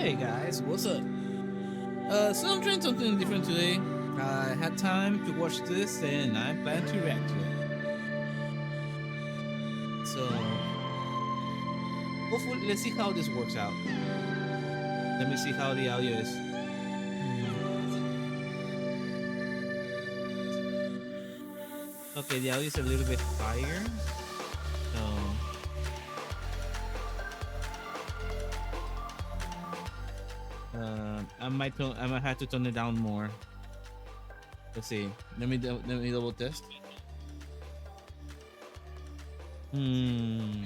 Hey guys, what's up? So I'm trying something different today. I had time to watch this and I plan to react to it. So hopefully, let's see how this works out. Let me see how the audio is. Okay, the audio is a little bit higher. So I might have to tone it down more. Let's see. Let me double test. Hmm.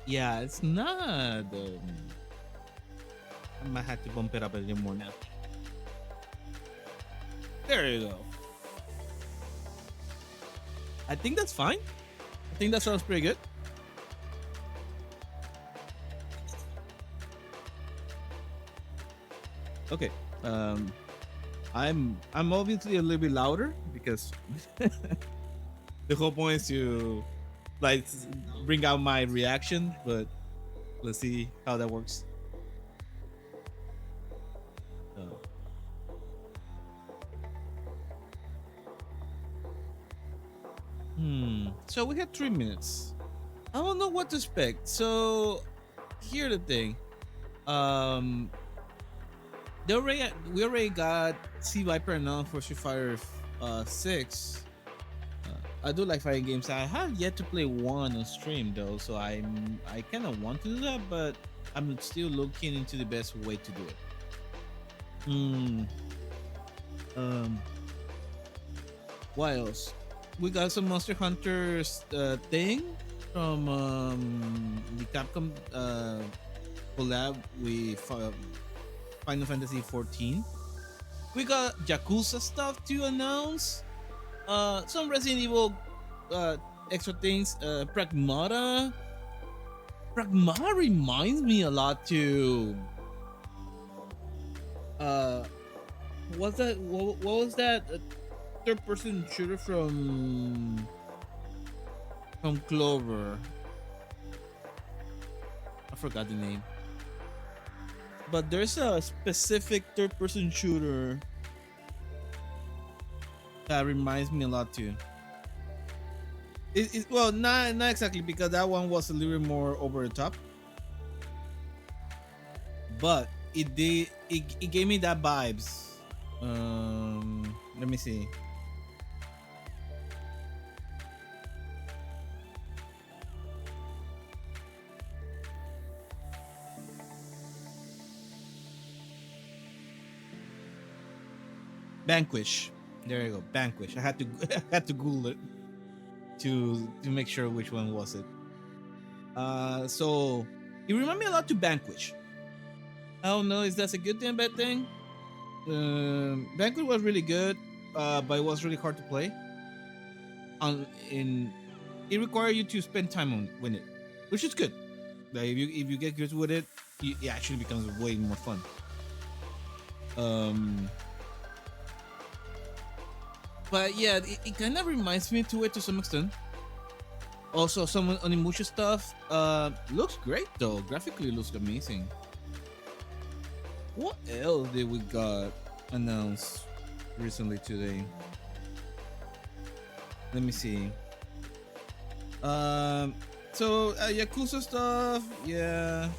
Yeah, it's not. I might have to bump it up a little more now. There you go. I think that's fine. I think that sounds pretty good. Okay. Um, I'm obviously a little bit louder because the whole point is to like bring out my reaction, but let's see how that works. Uh, So we had 3 minutes. I don't know what to expect. So here's the thing. Um, we already got Sea Viper announced for Street Fighter 6. I do like fighting games. I have yet to play one on stream though, so I kind of want to do that, but I'm still looking into the best way to do it. Hmm. Um. What else? We got some Monster Hunters thing from the Capcom collab with Final Fantasy 14. We got Yakuza stuff to announce. Some Resident Evil extra things. Pragmata reminds me a lot to uh what's that what was that third person shooter from Clover. I forgot the name. But there's a specific third person shooter that reminds me a lot too. Well, not exactly, because that one was a little more over the top, but it gave me that vibes. Let me see. Vanquish. There you go. Vanquish. I had to I had to Google it to make sure which one was it. So it reminded me a lot to Vanquish. I don't know if that's a good thing or bad thing. Vanquish was really good, but it was really hard to play. In it required you to spend time on with it, which is good. Like if you get good with it, it actually becomes way more fun. Um, but yeah, it kind of reminds me to it to some extent. Also, some Onimusha stuff looks great though. Graphically, looks amazing. What else did we got announced recently today? Let me see. So Yakuza stuff, yeah.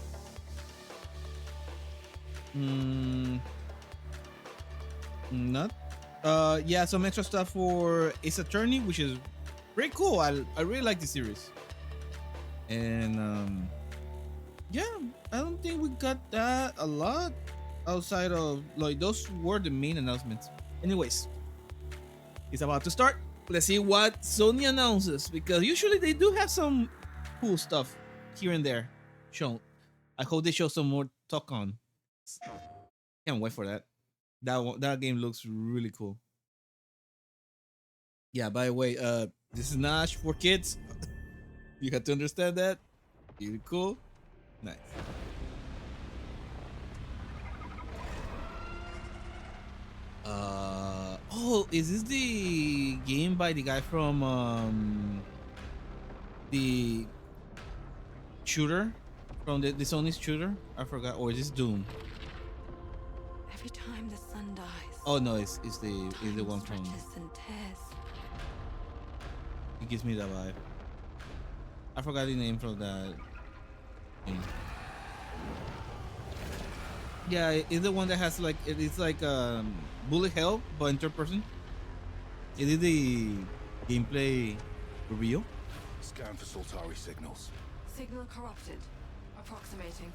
Not. Yeah, some extra stuff for Ace Attorney, which is pretty cool. I really like the series. And yeah, I don't think we got that a lot outside of like those were the main announcements. Anyways, it's about to start. Let's see what Sony announces, because usually they do have some cool stuff here and there shown. I hope they show some more talk on. Can't wait for that. That game looks really cool. Yeah, by the way, this is not for kids. You have to understand that. Really cool. Nice. Oh, is this the game by the guy from the shooter? from the Sony shooter. I forgot, or is this Doom? Every time the sun dies. Oh no, it's the one from. And tears. It gives me that vibe. I forgot the name from that game. Yeah, it's the one that has like it's like bullet hell, but in third person. It is the gameplay reveal. Scan for Soltari signals. Signal corrupted. Approximating.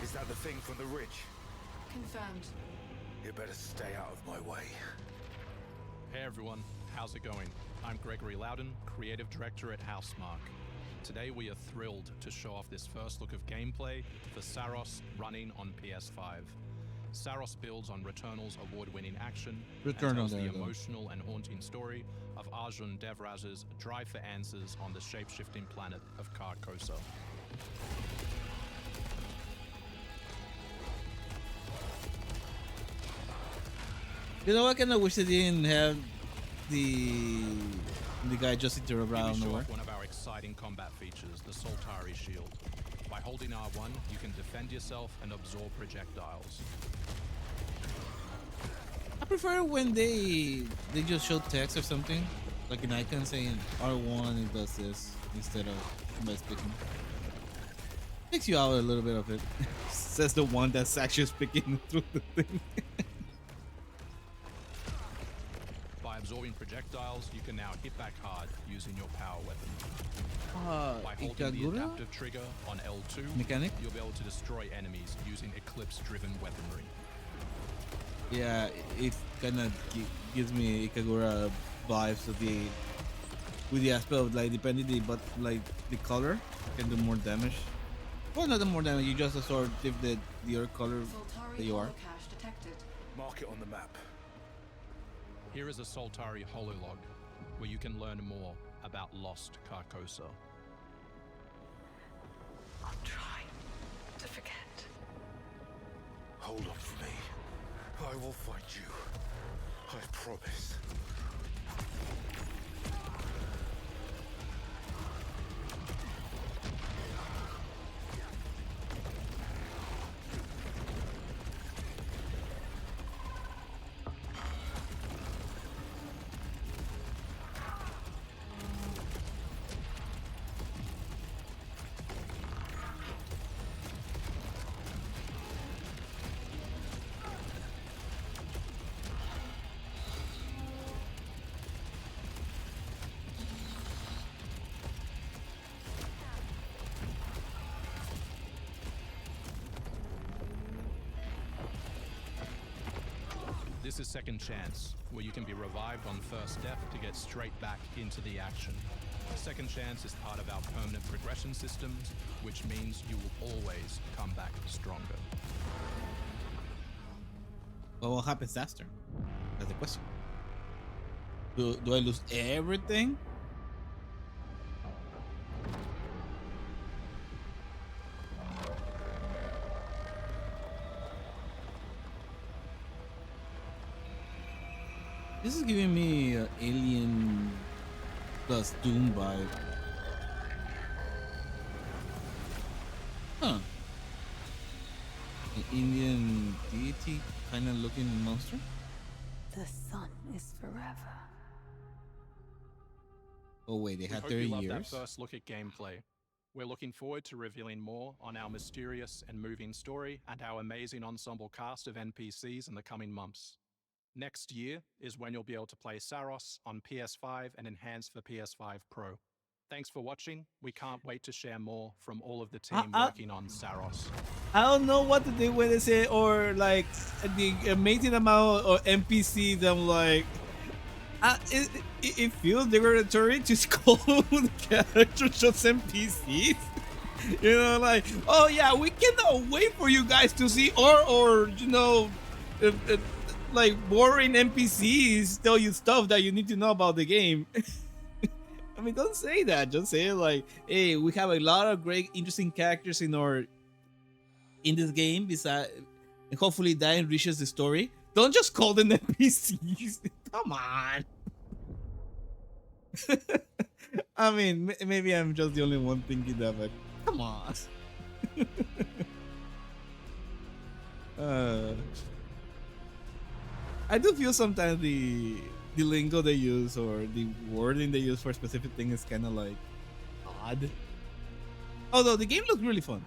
Is that the thing from the ridge? Confirmed. You better stay out of my way. Hey everyone, how's it going? I'm Gregory Loudon, Creative Director at Housemarque. Today we are thrilled to show off this first look of gameplay for Saros running on PS5. Saros builds on Returnal's award-winning action and tells the emotional and haunting story of Arjun Devraj's drive for answers on the shape-shifting planet of Carcosa. You know, I kind of wish they didn't have the guy just interrupt around nowhere. One of our exciting combat features, the Soltari Shield. By holding R1, you can defend yourself and absorb projectiles. I prefer when they just show text or something, like an icon saying R1 it does this instead of by speaking. Takes you out a little bit of it. Says the one that's actually speaking through the thing. By absorbing projectiles, you can now hit back hard using your power weapon. By holding the adaptive trigger on L2, mechanic? You'll be able to destroy enemies using Eclipse-driven weaponry. Yeah, it kind of gives me Ikagura vibes of with the aspect of like depending but like the color can do more damage. Well, not the more damage, you just absorb if the other color that you are. Detected. Mark it on the map. Here is a Soltari hololog, where you can learn more about lost Carcosa. I'll try to forget. Hold on for me. I will find you. I promise. This is Second Chance, where you can be revived on first death to get straight back into the action. Second Chance is part of our permanent progression systems, which means you will always come back stronger. Well, what happens after? That's the question. Do I lose everything? This is giving me Alien plus Doom vibe. Huh. An Indian deity kind of looking monster? The sun is forever. Oh wait, they had 30 We hope you years? loved that first look at gameplay. We're looking forward to revealing more on our mysterious and moving story and our amazing ensemble cast of NPCs in the coming months. Next year is when you'll be able to play Saros on PS5 and enhanced for PS5 Pro. Thanks for watching. We can't wait to share more from all of the team working on Saros. I don't know what to do when they say, or like the amazing amount of NPCs. I'm like, it feels derogatory to call the characters just NPCs. You know, like, oh yeah, we cannot wait for you guys to see, or you know, like boring NPCs tell you stuff that you need to know about the game. I mean, don't say that. Just say like, hey, we have a lot of great, interesting characters in this game. Besides, and hopefully that enriches the story. Don't just call them NPCs. Come on. I mean, maybe I'm just the only one thinking that, but come on. uh, I do feel sometimes the lingo they use or the wording they use for a specific thing is kind of like odd. Although the game looks really fun.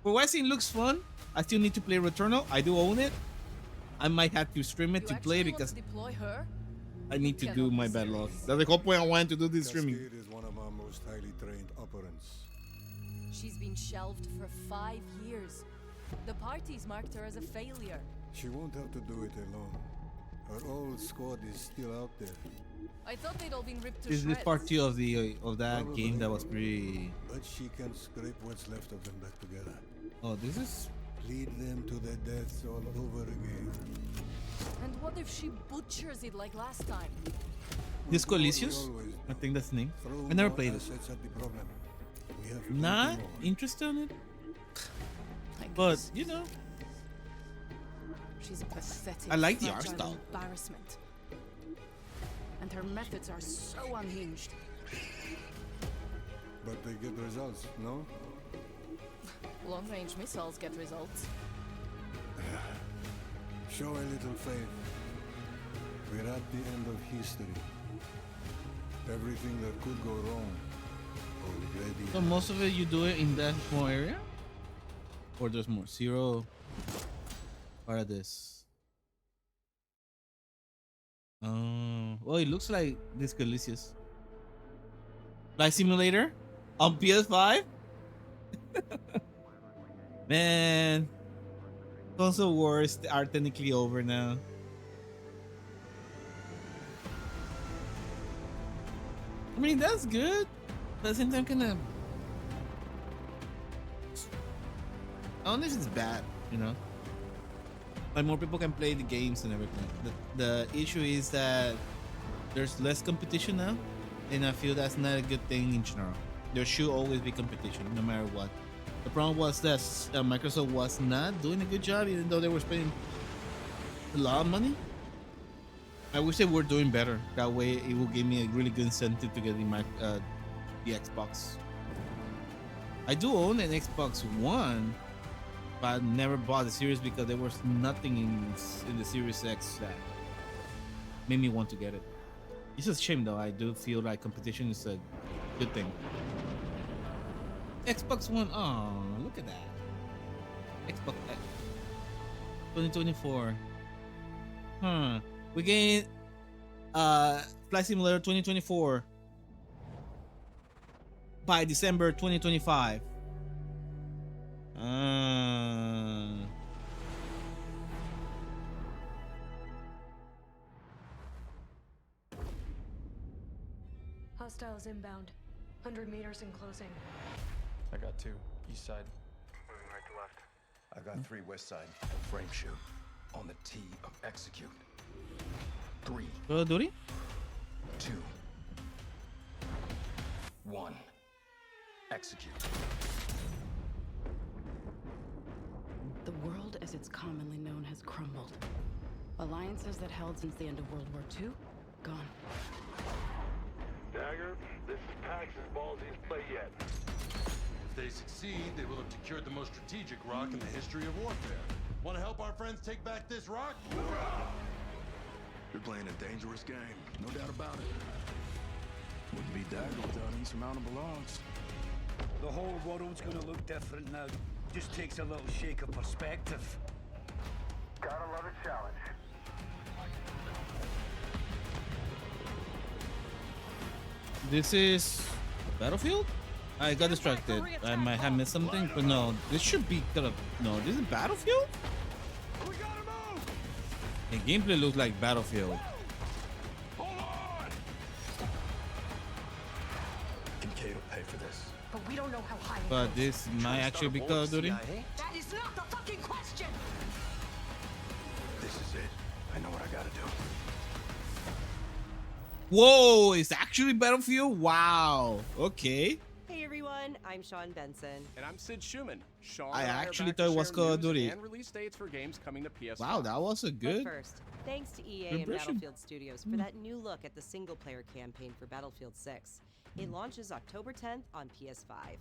For what I see, it looks fun. I still need to play Returnal. I do own it. I might have to stream it to play because deploy her? I need to do my bad luck. That's the whole point I wanted to do this streaming. Cascade is one of our most highly trained operants. She's been shelved for 5 years. The parties marked her as a failure. She won't have to do it alone. Her old squad is still out there. I thought they'd all been ripped to This shreds. is part 2 of that game that was pretty. But she can scrape what's left of them back together. Oh, this is. Lead them to their deaths all over again. And what if she butchers it like last time? Disco We Elysius? always I think that's the name. throw I never more played it. assets at the problem. We have Not plenty more. interested in it, I but guess. you know, She's a pathetic, I like the art fragile style. embarrassment. And her methods are so unhinged. But they get results, no? Long-range missiles get results. Show a little faith. We're at the end of history. Everything that could go wrong already. so most of it you do it in that small area, or there's more. Zero. Part of this. Oh, well, it looks like Disco Elysius. Flight Simulator on PS5. Man, console wars are technically over now. I mean, that's good, but at the same time, kind of. I don't know if it's bad, you know. Like more people can play the games and everything. The issue is that there's less competition now, and I feel that's not a good thing in general. There should always be competition, no matter what. The problem was that Microsoft was not doing a good job, even though they were spending a lot of money. I wish they were doing better. That way, it will give me a really good incentive to get the Xbox. I do own an Xbox One, but I never bought the Series because there was nothing in the Series X that made me want to get it. It's just a shame though. I do feel like competition is a good thing. Xbox One, oh, look at that. Xbox 2024. Huh. We gain Flight Simulator 2024 by December 2025. Hostiles inbound. 100 meters in closing. I got 2, east side. Moving right to left. I got 3 west side. Frame shoot. On the T of execute. 3, Call of Duty? 2, 1. Execute. The world as it's commonly known has crumbled. Alliances that held since the end of World War II, gone. Dagger, this is Pax's ballsiest play yet. If they succeed, they will have secured the most strategic rock in the history of warfare. Want to help our friends take back this rock? You're playing a dangerous game, no doubt about it. Wouldn't be Dagger without insurmountable odds. The whole world's gonna look different now. Just takes a little shake of perspective. Gotta love a challenge. This is Battlefield? I got distracted. I might have missed something, but no, this should be kind of no. This is Battlefield. We gotta move! The gameplay looks like Battlefield. Hold on! Kincaid will pay for this. But we don't know how high it But goes. this might actually be Call of Duty. That is not the fucking question! This is it. I know what I gotta do. Whoa, it's actually Battlefield? Wow. Okay. Hey everyone, I'm Sean Benson. And I'm Sid Schumann. Sean I and are actually back to thought it was share Call of news Duty. And release dates for games coming to PS5. Wow, that was a good. But first, thanks to EA good and impression. Battlefield Studios for that new look at the single-player campaign for Battlefield 6. It launches October 10th on PS5.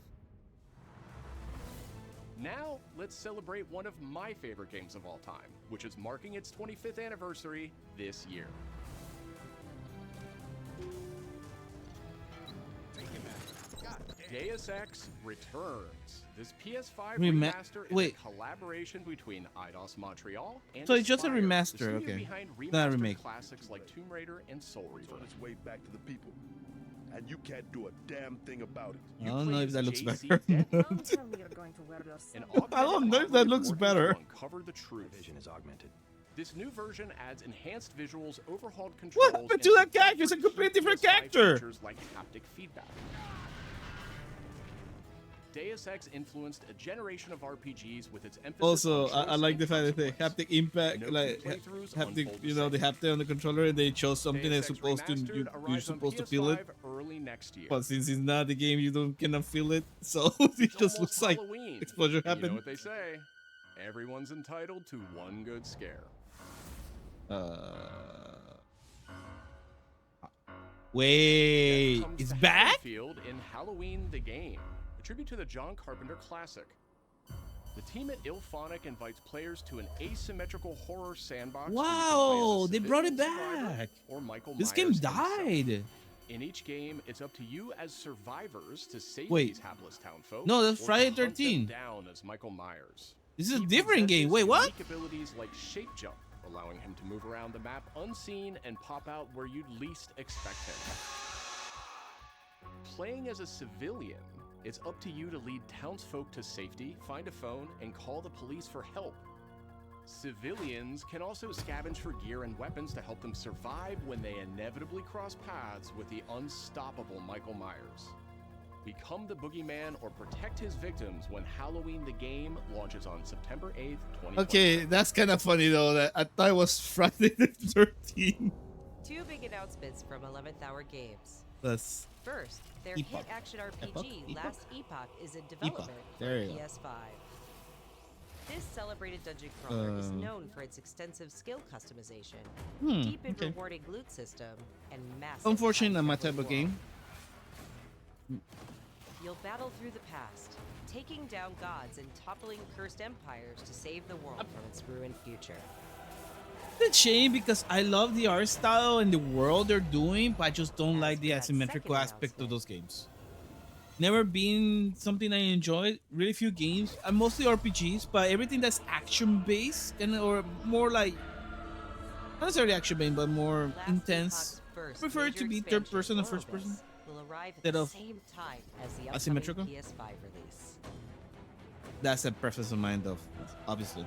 Now, let's celebrate one of my favorite games of all time, which is marking its 25th anniversary this year. Deus Ex returns. This PS5 remaster is a collaboration between Eidos Montreal and So it's just a Aspyr, the remaster, studio okay. behind Not a remastered remake. classics like Tomb Raider and Soul Reaver. On its way back to the people, and you can't do a damn thing about it. I don't know if that looks JC better. I don't know if that looks better. Uncover the truth. Vision is augmented. This new version adds enhanced visuals, overhauled controls, What happened to that character? It's a completely different character. features like haptic feedback. Deus Ex influenced a generation of RPGs with its emphasis Also, on I like the fact that they haptic impact, No like two playthroughs haptic, unfold you the know, they same. haptic on the controller, and they chose something Deus that's Ex supposed to Remastered you're arrives on supposed to feel it. PS5 early next year. But since it's not the game, you don't cannot feel it, so it It's just almost looks like Halloween. explosion And you know happened. what they say? Everyone's entitled to one good scare. Wait, Comes it's to back? Haddonfield in Halloween the Game, a tribute to the John Carpenter classic. The team at Ilphonic invites players to an asymmetrical horror sandbox. where you can play as a Wow, they brought it civilian survivor back. Or Michael This Myers game himself. died. In each game, it's up to you as survivors to save Wait. these hapless townfolk. No, that's or to Friday hunt them 13th. down as Michael Myers. This is a He different game. possesses Wait, what? unique abilities like shape jump, allowing him to move around the map unseen and pop out where you'd least expect him. Playing as a civilian, it's up to you to lead townsfolk to safety, find a phone, and call the police for help. Civilians can also scavenge for gear and weapons to help them survive when they inevitably cross paths with the unstoppable Michael Myers. Become the boogeyman or protect his victims when Halloween the Game launches on September 8th, 2020. Okay, that's kind of funny though. That I thought it was Friday the 13th. Two big announcements from 11th Hour Games. That's First, their Epoch. hit action RPG Epoch? Last Epoch is in development There for you go. PS5. This celebrated dungeon crawler is Um, known for its extensive skill customization, Hmm, deep and okay. rewarding loot system, and massive unfortunate, not my time-travel type of game. world. You'll battle through the past, taking down gods and toppling cursed empires to save the world from its ruined future. It's a shame because I love the art style and the world they're doing, but I just don't like the for that asymmetrical second aspect of those games. Never been something I enjoyed. Really few games. I'm mostly RPGs, but everything that's action based and or more like not necessarily action based, but more Last intense. Epoch's first Prefer it to major be third expansion, person or first Oribus, person. will arrive at Instead the of same time as the upcoming asymmetrical. PS5 release. That's a preference of mine, though. Obviously.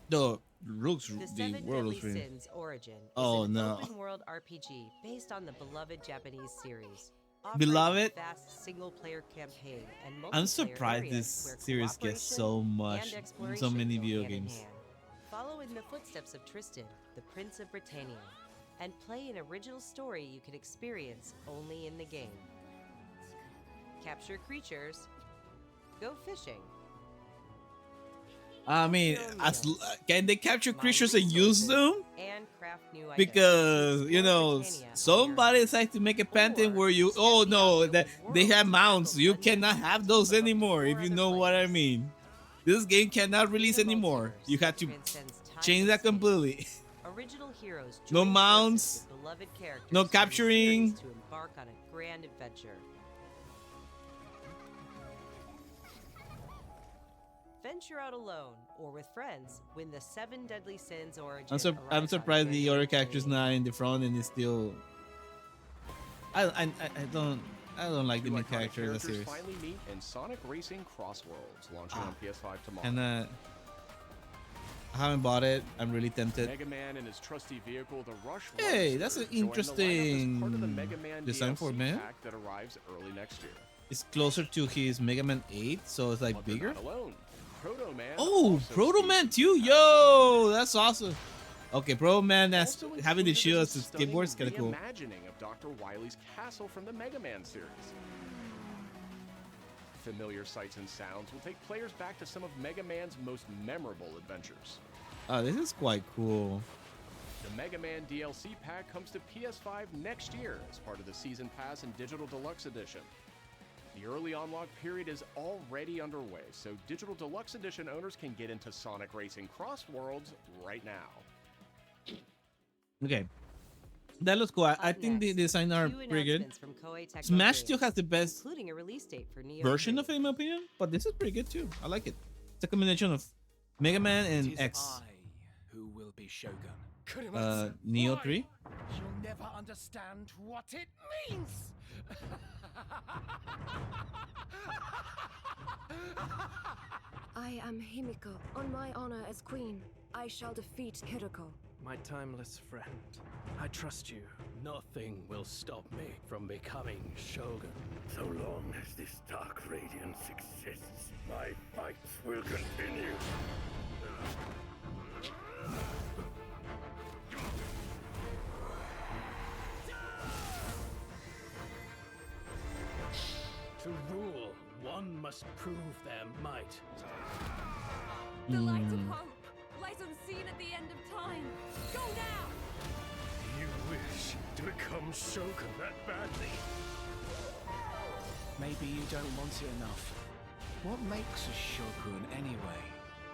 The looks, The the Seven world Deadly looks really. Sins Origin Oh, is an no. open-world RPG based on the beloved Japanese series. offering Beloved? a fast single-player campaign and I'm multiplayer surprised areas this where series gets so cooperation much, and so exploration many go video hand in games. hand. Follow in the footsteps of Tristan, the Prince of Britannia, and play an original story you can experience only in the game. Capture creatures, go fishing. I mean, can they capture creatures and use them? And craft new items. Because you know, somebody decided to make a painting where you, oh no, that they have mounts. You cannot have those anymore. If you know what I mean. This game cannot release anymore. You have to change that completely. Original heroes No join forces mounts, with beloved characters no from the capturing. series to embark on a grand adventure. Venture out alone or with friends when the Seven Deadly Sins Origin I'm arrives on surprised the other January character's 28th. not in the front and is still. I don't like the Two main iconic character of the characters series. finally meet in Sonic Racing Crossworlds, launching on PS5 tomorrow. And I haven't bought it. I'm really tempted. Mega Man and his trusty vehicle, the Rush. Hey, that's an Roadster, join the lineup as part of the interesting Mega Man design for DLC man. pack that arrives early next year. It's closer to his Mega Man 8, so it's like But they're bigger. not alone. Proto Man. Oh, also Proto Man too! Yo, that's awesome. Okay, Proto Man that's Also having the included shield is as a a skateboard is stunning kind of cool. reimagining of Dr. Wily's castle from the Mega Man series. Familiar sights and sounds will take players back to some of Mega Man's most memorable adventures. Oh, this is quite cool. The Mega Man DLC pack comes to PS5 next year as part of the Season Pass and Digital Deluxe Edition. The early unlock period is already underway, so Digital Deluxe Edition owners can get into Sonic Racing Cross Worlds right now. Okay. That looks cool. I think the design are pretty good. Smash still has the best including a release date for Neo version of it, in my opinion, but this is pretty good too. I like it. It's a combination of Mega Man and X. Who will be Shogun? Neo 3. You'll never understand what it means. I am Himiko. On my honor as queen, I shall defeat Hiroko. My timeless friend, I trust you. Nothing will stop me from becoming Shogun. So long as this dark radiance exists, my fights will continue. To rule, one must prove their might. The light of hope lies unseen at the end of time. Go now! You wish to become Shogun that badly? Maybe you don't want it enough. What makes a Shogun anyway?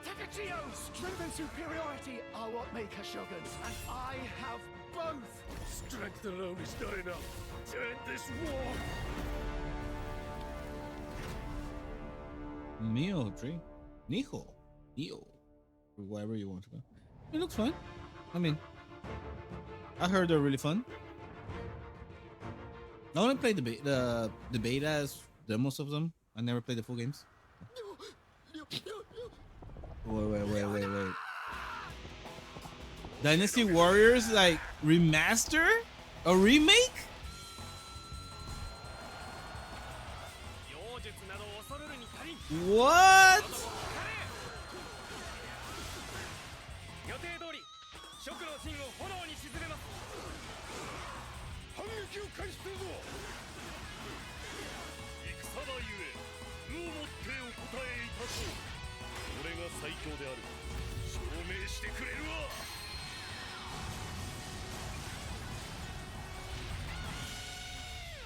Takachio! Strength and superiority are what make a Shogun, and I have both! Strength alone is not enough to end this war! Neo 3. Neo, or whatever you want to go. It looks fun. I mean, I heard they're really fun. I only played the betas, demos of them. I never played the full games. Wait. Dynasty Warriors like remaster? A remake? What?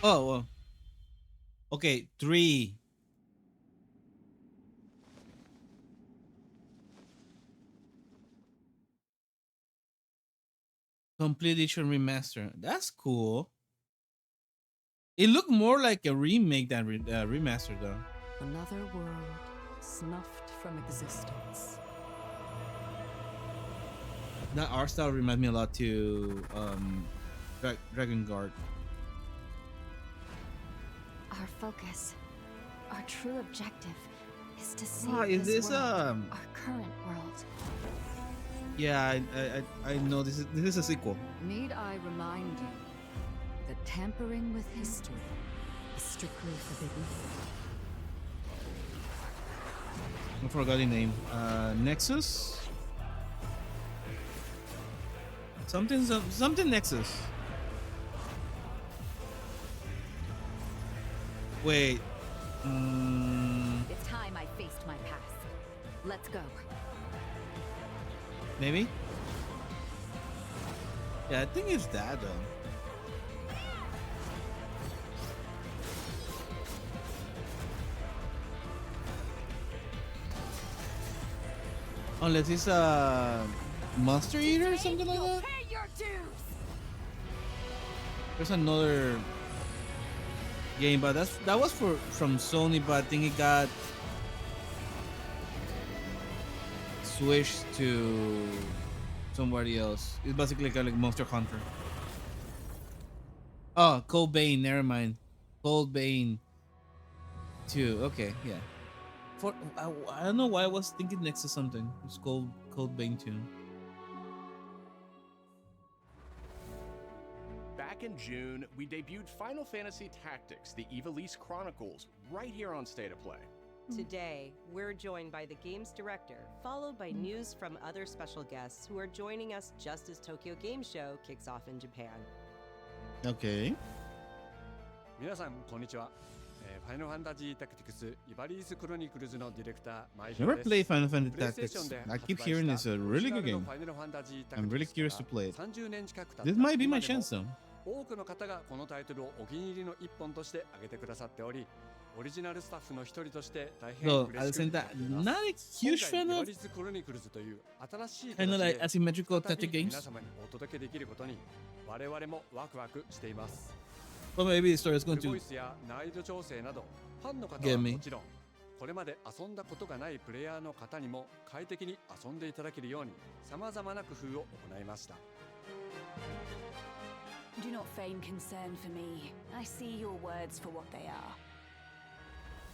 Oh, well. Okay, 3. Complete edition remaster. That's cool. It looked more like a remake than remaster, though. Another world snuffed from existence. That art style reminds me a lot to Dragon Guard. Our focus, our true objective, is to save is this world, our current world. Yeah, I know this is a sequel. Need I remind you that tampering with history is strictly forbidden? I forgot the name. Nexus? Something Nexus. Wait. It's time I faced my past. Let's go. Maybe? Yeah, I think it's that though. Unless it's a monster eater or something like that. Pay your dues. There's another game, but that was from Sony, but I think it got switched to somebody else. It's basically kind of like Monster Hunter. Oh, Cold Bane, never mind. Cold Bane 2. Okay, yeah. I don't know why I was thinking next to something. It's Cold Bane 2. Back in June, we debuted Final Fantasy Tactics: The Ivalice Chronicles right here on State of Play. Today, we're joined by the game's director, followed by news from other special guests who are joining us just as Tokyo Game Show kicks off in Japan. Okay. 皆さんこんにちは。ファイナルファンタジータクティクスイバリースクロニクルズのディレクターマイジョ Never です。 played Final Fantasy Tactics. I keep hearing it's a really good game. ファイナルファンタジータクティクス I'm really curious to play it. 30年近く経った This might be my 今でも chance though. 多くの方がこのタイトルをお気に入りの一本として挙げてくださっており、オリジナルスタッフの一人として大変 Though 嬉 at し the く same 思って time, います。 not a huge 今 fan 回 of イバリスクロニクルズという新しい kind of 形 like で asymmetrical 再び tactic 皆 games. 様にお届けできることに我々もワクワクしています。 But maybe the story is フ going ルボイ to スや難易度調整などファンの方 get は me. もちろんこれまで遊んだことがないプレイヤーの方にも快適に遊んでいただけるように様々な工夫を行いました。 Do not feign concern for me. I see your words for what they are.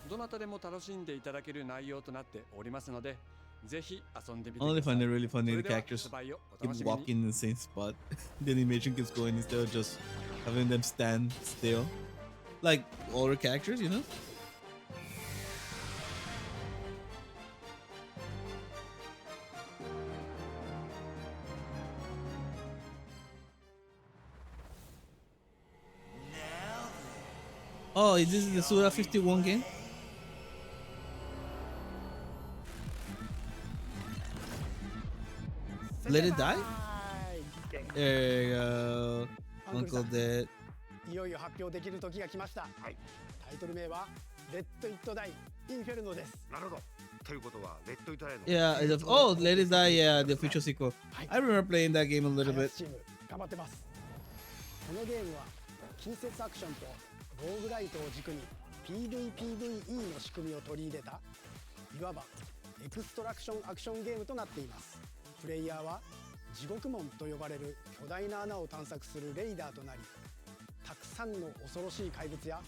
どなたでも楽しんでいただける内容となっておりますので、ぜひ遊んでみてく Only ださい。 find it really funny そ the れでは characters 発売をお keep 楽しみに。 walking in the same spot. The animation keeps going instead of just having them stand still. Like older characters, you know? Oh, this is the Suda 51 game? Let it die? There you go. Uncle Dead. いよいよ発表できる時が来ました。はい。タイトル名はレッド・イット・ダイ・インフェルノです。なるほど。ということはレッド・イット・ダイの Yeah, oh, Let It Die, yeah, the official sequel. I remember playing that game a little bit. チーム頑張ってます。このゲームは近接アクションとローグライトを軸に PVPVE の仕組みを取り入れたいわばエクストラクションアクションゲームとなっています。プレイヤーは地獄門と呼ばれる巨大な穴を探索するレイダーとなり、たくさんの恐ろしい怪物や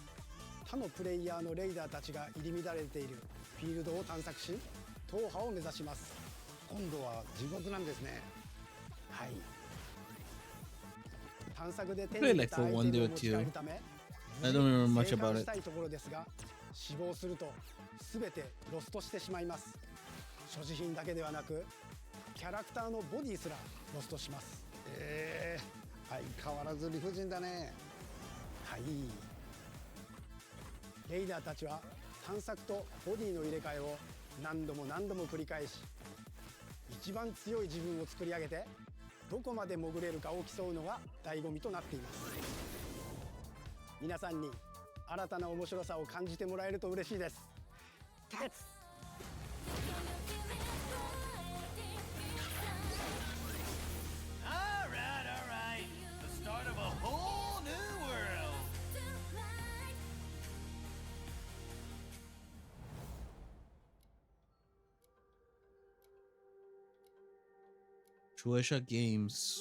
他のプレイヤーのレイダーたちが入り乱れているフィールドを探索し、踏破を目指します。今度は地獄なんですね。はい。探索で手に入れたアイテムを持ち帰るため、 I don't remember much 生 about 還 it. したいところですが、死亡すると全てロストしてしまいます。所持品だけではなく、キャラクターのボディすらロストします。相変わらず理不尽だね。はい。レイダーたちは探索とボディの入れ替えを何度も何度も繰り返し、一番強い自分を作り上げてどこまで潜れるかを競うのが醍醐味となっています。皆さんに新たな面白さを感じてもらえると嬉しいです。Alright. The start of a whole new world. Shueisha Games.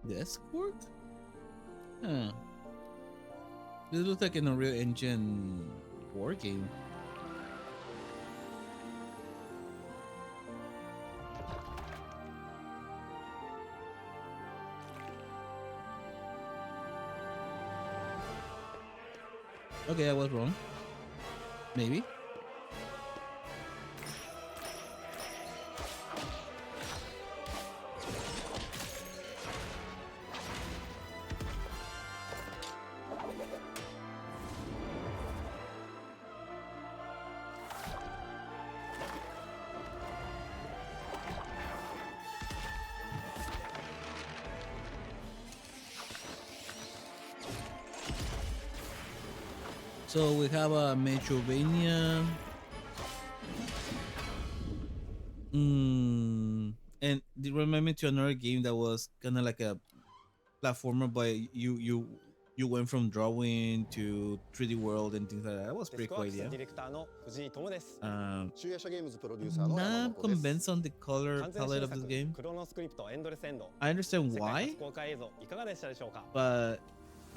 The Escort? Huh. This looks like an Unreal Engine war game. Okay, I was wrong. Maybe. So we have a Metrovania. And it reminded me to another game that was kind of like a platformer, but you went from drawing to 3D world and things like that. That was pretty cool idea. Not convinced on the color palette of this game. I understand why, but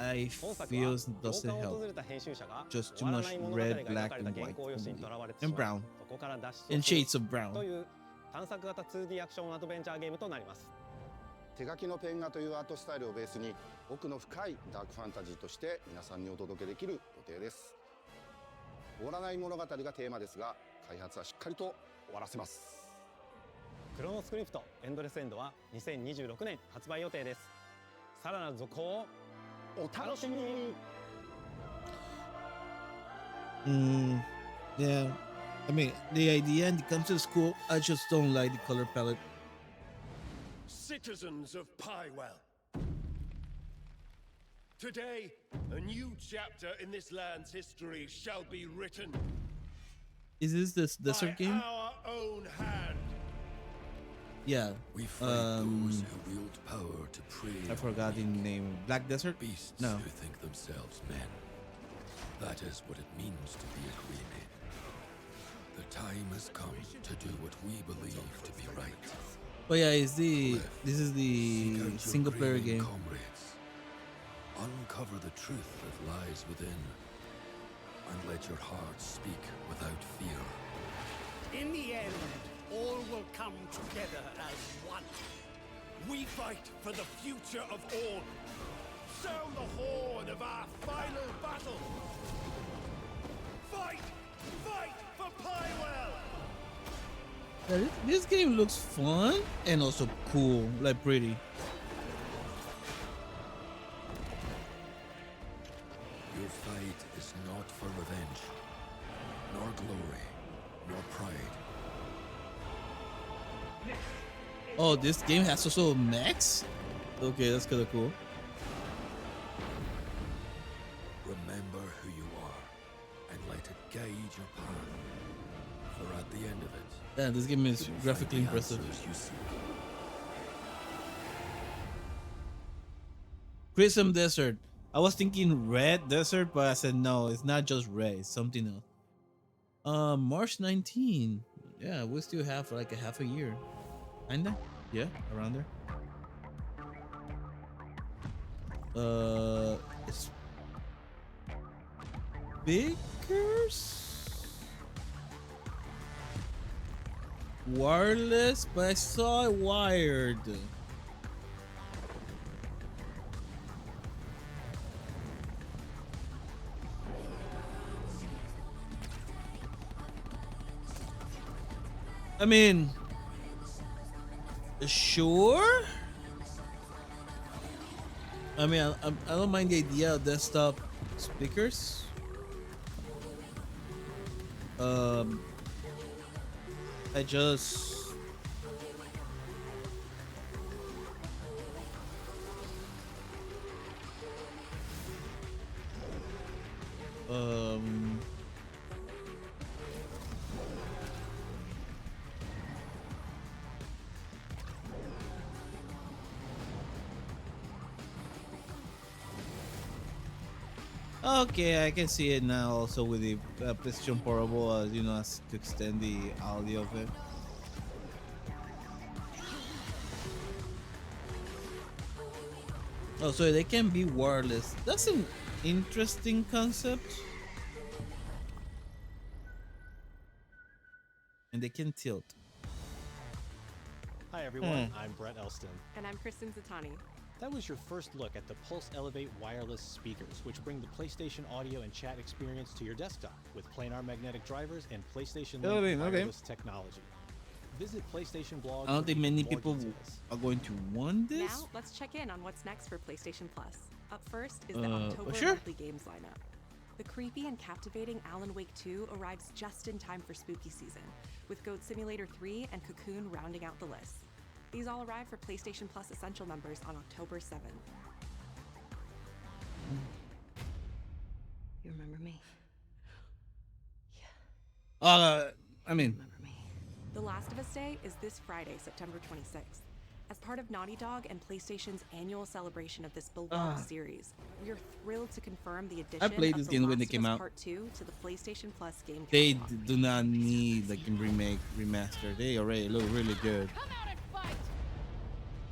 I feel it doesn't help. Just too much red, black, and white, and brown, and shades of brown. 探索型 2D アクションアドベンチャーゲームとなります。手書きのペン画というアートスタイルをベースに奥の深いダークファンタジーとして皆さんにお届けできる予定です。終わらない物語がテーマですが、開発はしっかりと終わらせます。クロノスクリプトエンドレスエンドは2026年発売予定です。さらなる続報をお楽しみに。Yeah. I mean, the idea and the concept is cool. I just don't like the color palette. Citizens of Pywell. Today, a new chapter in this land's history shall be written. Is this desert by game? our own hand. Yeah. We fight those who wield power to prey I forgot the name. Black Desert? Beasts No. who think themselves men. That is what it means to be a Queen. The time has come to do what we believe to be right. But yeah, this is the single player game. Comrades, uncover the truth that lies within, and let your heart speak without fear. In the end, all will come together as one. We fight for the future of all. Sound the horn of our final battle. Fight! Fight for Pywell! Yeah, this game looks fun and also cool, like pretty. Your fight is not for revenge, nor glory, nor pride. Oh, this game has also mechs? Okay, that's kind of cool. Remember who you are, and let it guide your path. For at the end of it, Yeah, this game is graphically impressive. Crimson Desert. I was thinking Red Desert, but I said no, it's not just red, it's something else. March 19. Yeah, we still have like a half a year. Kinda? Yeah, around there. It's speakers? Wireless, but I saw it wired. I mean, sure. I mean, I don't mind the idea of desktop speakers. I just okay, I can see it now also with the PlayStation Portable, you know, as to extend the audio of it. Oh, so they can be wireless. That's an interesting concept. And they can tilt. Hi everyone, I'm Brett Elston. And I'm Kristen Zatani. That was your first look at the Pulse Elevate wireless speakers, which bring the PlayStation audio and chat experience to your desktop with planar magnetic drivers and PlayStation Link wireless technology. Visit PlayStation blog. I don't think many people are going to want this. Now, let's check in on what's next for PlayStation Plus. Up first is the October monthly games lineup. The creepy and captivating Alan Wake 2 arrives just in time for spooky season, with Goat Simulator 3 and Cocoon rounding out the list. These all arrive for PlayStation Plus Essential members on October 7th. You remember me? I mean, The Last of Us Day is this Friday, September 26th. As part of Naughty Dog and PlayStation's annual celebration of this beloved series, we are thrilled to confirm the addition I played this of game The when Last they came of Us out. Part 2 to the PlayStation Plus game They catalog. do not need like a remake, remaster. They already look really good.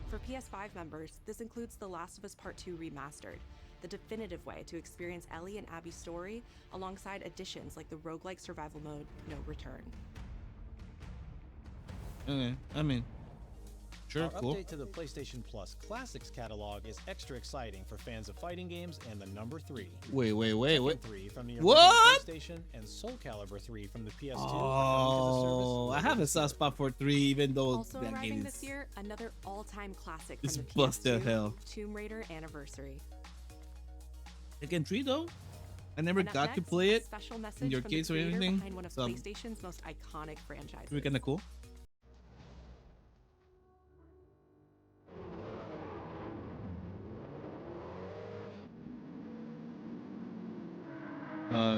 For PS5 members, this includes The Last of Us Part 2 Remastered, the definitive way to experience Ellie and Abby's story, alongside additions like the roguelike survival mode, No Return. Okay, I mean, sure, Our cool. update to the PlayStation Plus Classics catalog is extra exciting for fans of fighting games and the number 3. Wait. Tekken 3 from the original What? PlayStation and Soul Calibur 3 from the PS2. Oh, I have have a soft spot for 3, even though Also that arriving game this year, another all-time classic is from the busted PS2, hell. Tomb Raider Anniversary. Tekken 3 though, I never And up got to next, play a it special message in your from the case or creator anything. behind one of So PlayStation's most iconic franchises. it's kind of cool.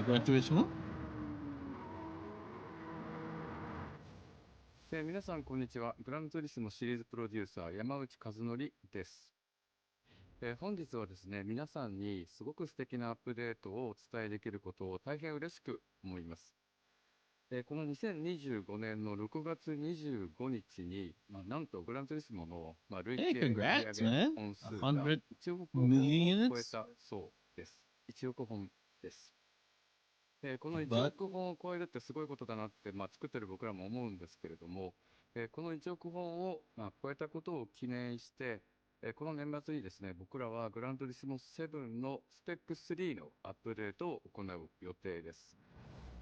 Gran Turismo. 皆さんこんにちは。グランツーリスモシリーズプロデューサー山内和則です。本日はですね、皆さんにすごく素敵なアップデートをお伝えできることを大変嬉しく思います。この2025年の6月25日に、なんとグランツーリスモの、累計売上本数が1億本を超えたそうです。1億本です。この1億本を超えるってすごいことだなって、作ってる僕らも思うんですけれども、この1億本を、超えたことを記念して、この年末にですね、僕らはグラントリスモ7のスペック3のアップデートを行う予定です。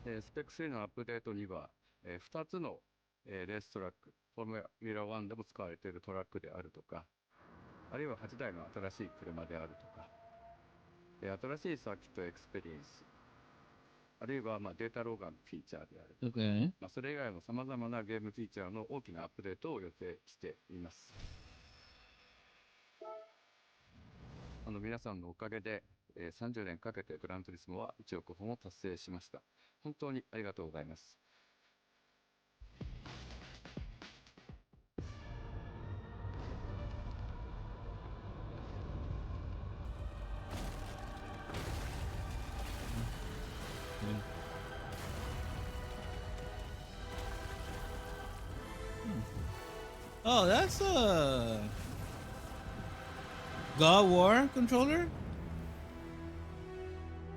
スペック3のアップデートには、2つの、レーストラック、フォーミュラ1でも使われているトラックであるとか、あるいは8台の新しい車であるとか、新しいサーキットエクスペリエンス、あるいはデータローガンのフィーチャーであるとか、それ以外のさまざまなゲームフィーチャーの大きなアップデートを予定しています。皆さんのおかげで、30年かけてグラントリスモは1億本を達成しました。本当にありがとうございます。Oh, that's a God War controller?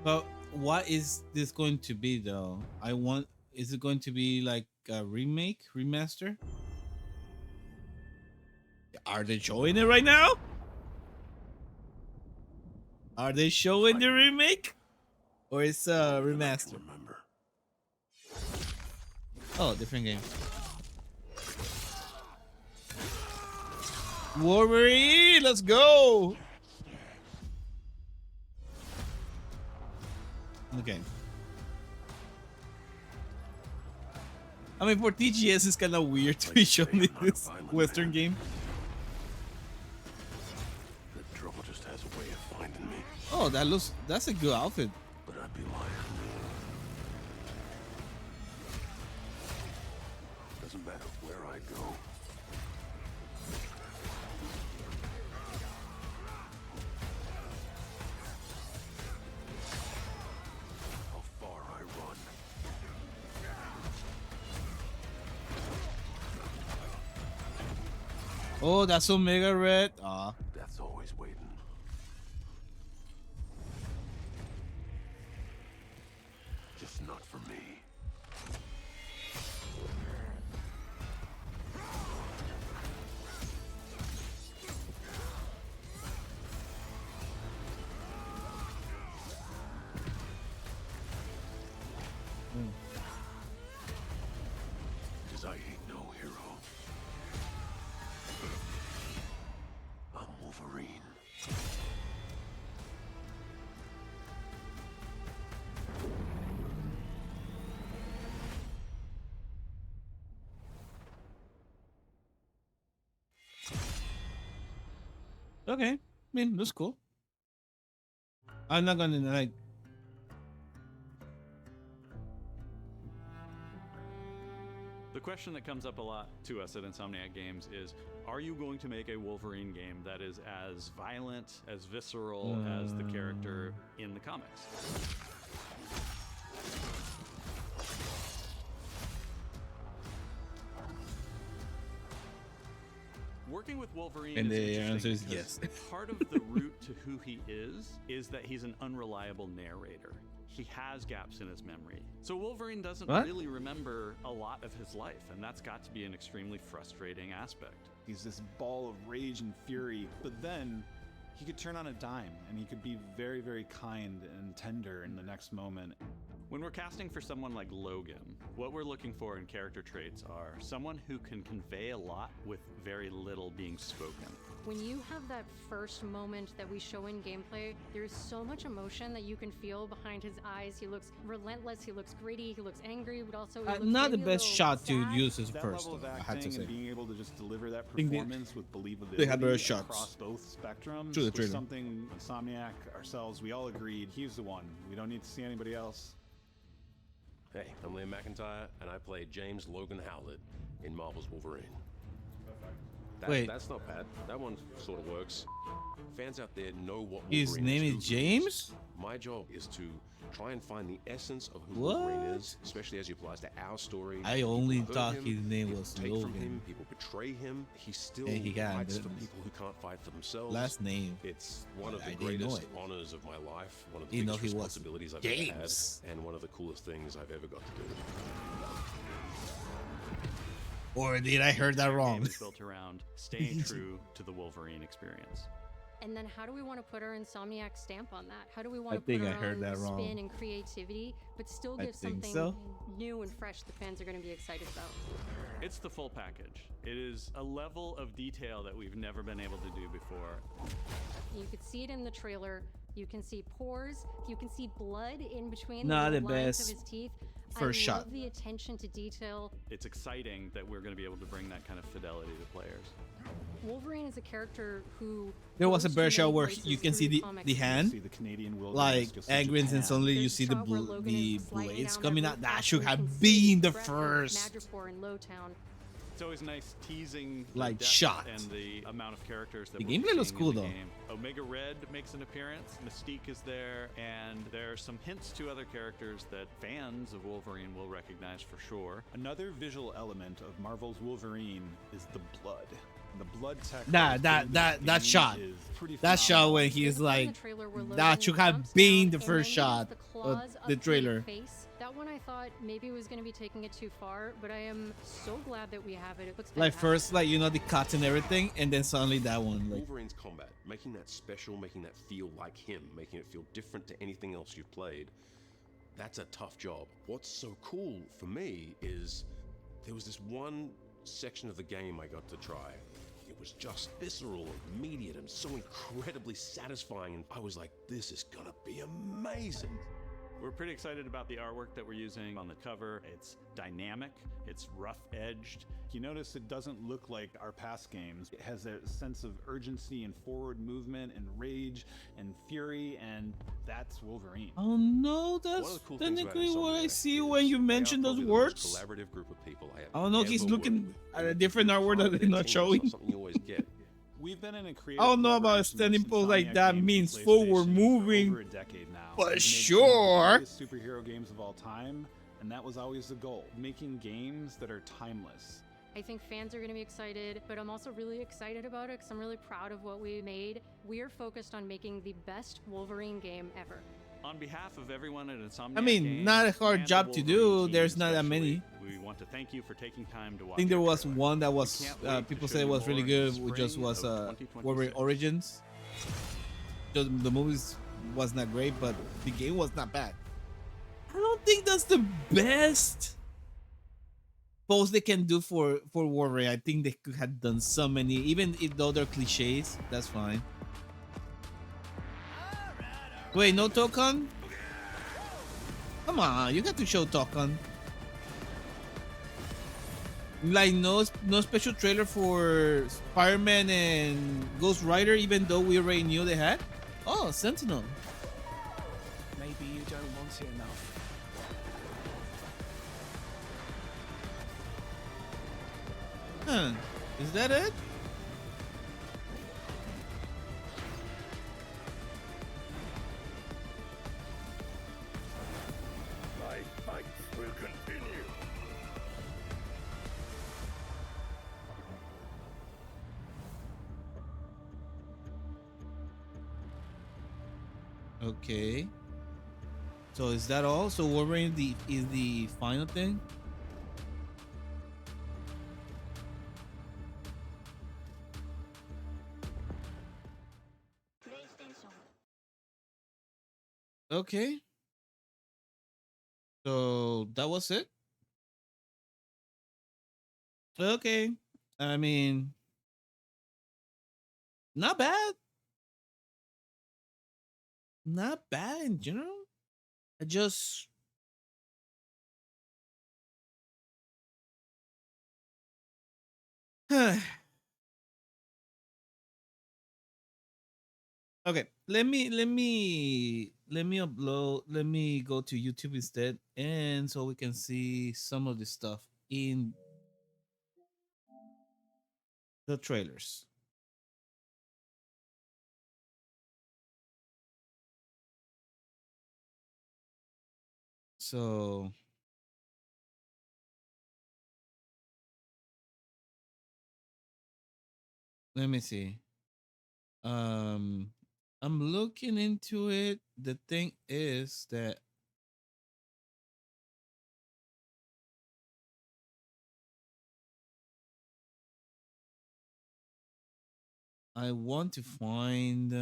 But what is this going to be though? Is it going to be like a remake, remaster? Are they showing it right now? Are they showing the remake? Or it's a remaster? Oh, different game. Wolverine, let's go. Okay. I mean, for TGS, it's kind of weird to be showing this Western game. The trouble just has a way of finding me. Oh, that's a good outfit. But I'd be lying. Doesn't matter where I go. How far I run. Oh, that's Omega Red. Ah. That's always waiting. Just not for me. Cause I ain't no hero. I'm Wolverine. Okay, I mean, that's cool. I'm not gonna like. The question that comes up a lot to us at Insomniac Games is, are you going to make a Wolverine game that is as violent, as visceral as the character in the comics? Working with Wolverine And is the interesting answer is because yes. part of the root to who he is that he's an unreliable narrator. He has gaps in his memory. So Wolverine doesn't really remember a lot of his life, and that's got to be an extremely frustrating aspect. He's this ball of rage and fury, but then he could turn on a dime and he could be very, very kind and tender in the next moment. When we're casting for someone like Logan, what we're looking for in character traits are someone who can convey a lot with very little being spoken. When you have that first moment that we show in gameplay, there's so much emotion that you can feel behind his eyes. He looks relentless, he looks gritty, he looks angry, but also he looks not the maybe a best little shot to sad. use as That first. level of I had to acting say. and being able to just deliver that think performance with believability they had better shots. across both spectrums True, the was trailer. something Insomniac, ourselves, we all agreed he's the one. We don't need to see anybody else. Hey, I'm Liam McIntyre, and I play James Logan Howlett in Marvel's Wolverine. Wait. That's not bad. That one sort of works. Fans out there know what His Wolverine name is truly James? My job is to try and find the essence of who What? Wolverine is, especially as it applies to our story. I People only hurt thought him, his name people was take from Logan. him, people betray him. He still And he got fights the for people who can't fight for themselves. last name. It's one of I the didn't know greatest it. honors of my life, one of the You know biggest he was responsibilities I've ever James. had, and one of the coolest things I've ever got to do. Or did I heard that Our wrong? game is built around staying true to the Wolverine experience. And then how do we want to put our Insomniac stamp on that? How do we I want to think put I our heard own that wrong. spin and creativity, but still I give think something so. new and fresh the fans are going to be excited about? It's the full package. It is a level of detail that we've never been able to do before. You could see it in the trailer. You can see pores. You can see blood in between Not the the lines best of his teeth. first I shot. love the attention to detail. It's exciting that we're going to be able to bring that kind of fidelity to players. Wolverine is a character who There was a goes to better shot many where places you can see through the comics. hand, See the Canadian wilderness like just in Agrins, and Japan. suddenly you There's see a the shot where Logan is sliding blades down coming that out. That rooftop should where you can have see been the breath of first. Madripoor in Lowtown. It's always nice teasing the Like, depth shot. and the amount of characters that The we'll be gameplay looks seeing cool, in the though. game. Omega Red makes an appearance, Mystique is there, and there are some hints to other characters that fans of Wolverine will recognize for sure. Another visual element of Marvel's Wolverine is the blood. The blood tech. That shot. Is pretty That shot phenomenal. when he's In the like, trailer where that Logan should have jumps been down the and first then he shot has the of claws the up to trailer. his face. That one I thought maybe was going to be taking it too far, but I am so glad that we have it. It looks Like fantastic. first, like you know the cuts and everything, and then suddenly that one. Like, Wolverine's combat, making that special, making that feel like him, making it feel different to anything else you've played, that's a tough job. What's so cool for me is there was this one section of the game I got to try. It was just visceral, immediate, and so incredibly satisfying, and I was like, this is gonna be amazing. We're pretty excited about the artwork that we're using on the cover. It's dynamic, it's rough-edged. You notice it doesn't look like our past games. It has a sense of urgency and forward movement and rage and fury, and that's Wolverine. oh no, One of that's the cool things about technically what I Insomniac see is when you they are mention those probably the most words. Collaborative group of people I have Oh no, he's ever looking worked with. at a different artwork that they're not It's showing. not something you always get. We've been in a creative I don't know about collaboration with standing pose like Insomniac that games means and forward PlayStation for moving, over a decade now. but We've made sure. some of the greatest superhero games of all time, and that was always the goal: making games that are timeless. I think fans are going to be excited, but I'm also really excited about it because I'm really proud of what we made. We are focused on making the best Wolverine game ever. On behalf of everyone at Insomniac I mean, Games not a hard and the job to Wolverine do. team There's not that especially, many. We want to thank you for taking time to watch. I think there our was trailer. one that We was can't wait to people show said it you was really more in good, the which just spring was of Wolverine 2026. Origins. The movies was not great, but the game was not bad. I don't think that's the best pose they can do for Wolverine. I think they could have done so many, even if though they're cliches. That's fine. Wait, no Token? Come on, you got to show Token. Like no special trailer for Spider-Man and Ghost Rider, even though we already knew they had. Oh, Sentinel. Maybe you don't want it enough. Huh? Is that it? My fight will continue. Okay. So is that all? So Wolverine is the final thing? Okay. So that was it. Okay. I mean, not bad. Not bad in general. I just okay. Let me upload. Let me go to YouTube instead, and so we can see some of the stuff in the trailers. So let me see. Um, I'm looking into it. The thing is that I want to find.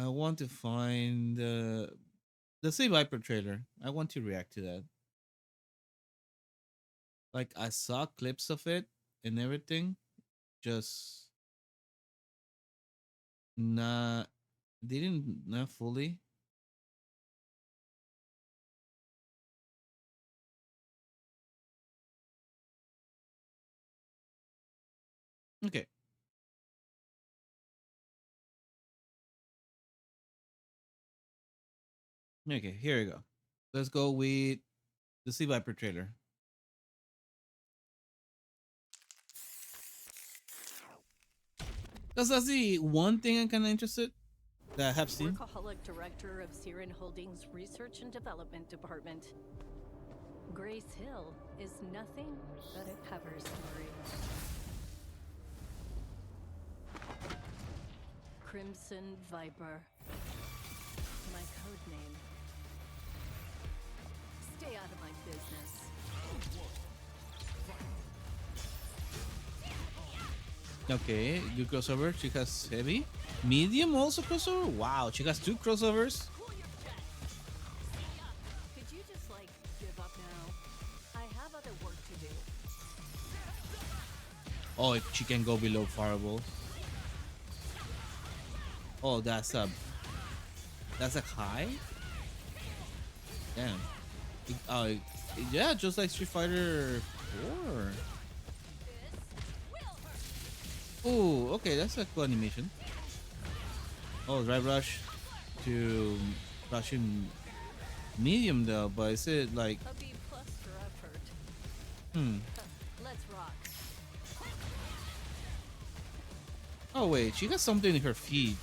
I want to find the Sea Viper trailer. I want to react to that. Like I saw clips of it and everything, just not didn't not fully. Okay. Okay, here we go. Let's go with the Sea Viper trailer. Because that's the one thing I'm kind of interested that I have seen. Workaholic director of Siren Holdings Research and Development Department. Grace Hill is nothing but a cover story. Crimson Viper. My code name. Stay out of my business. Okay, good crossover. She has heavy. Medium also crossover? Wow, she has 2 crossovers. Could you just, like, give up now? I have other work to do. Oh, if she can go below fireballs. Oh, that's a high? Damn. Yeah, just like Street Fighter 4. Oh, okay, that's a cool animation. Oh, drive rush to rushing medium though, but is it like A B+ for effort. Let's rock. Oh wait, she got something in her feet.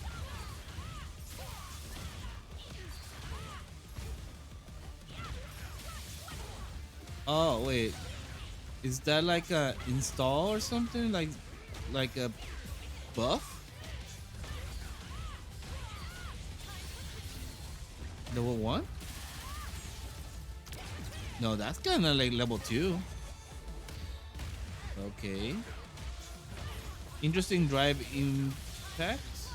Oh wait, is that like a install or something? Like a buff? Level 1? No, that's kind of like level 2. Okay. Interesting drive impacts.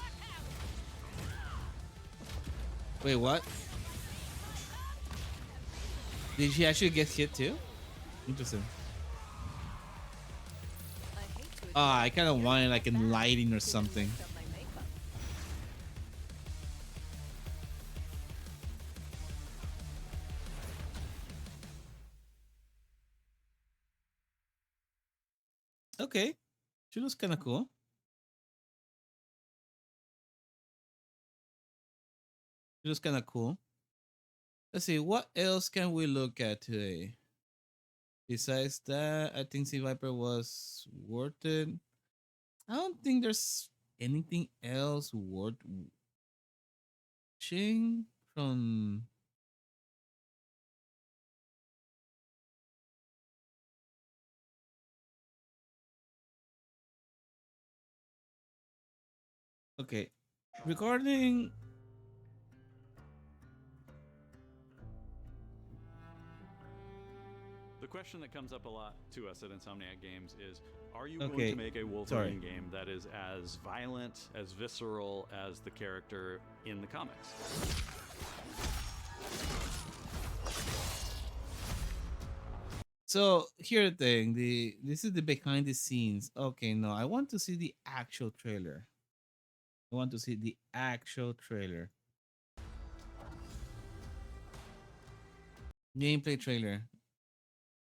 Wait, what? Did she actually get hit too? Interesting. I kind of wanted like in lighting or something. Okay, she looks kind of cool. She looks kind of cool. Let's see, what else can we look at today? Besides that, I think Sea Viper was worth it. I don't think there's anything else worth watching from. Okay, regarding The question that comes up a lot to us at Insomniac Games is, are you going Okay, to make a Wolverine sorry. game that is as violent, as visceral as the character in the comics? So here's the thing. This is the behind the scenes. Okay, no, I want to see the actual trailer. I want to see the actual trailer. Gameplay trailer.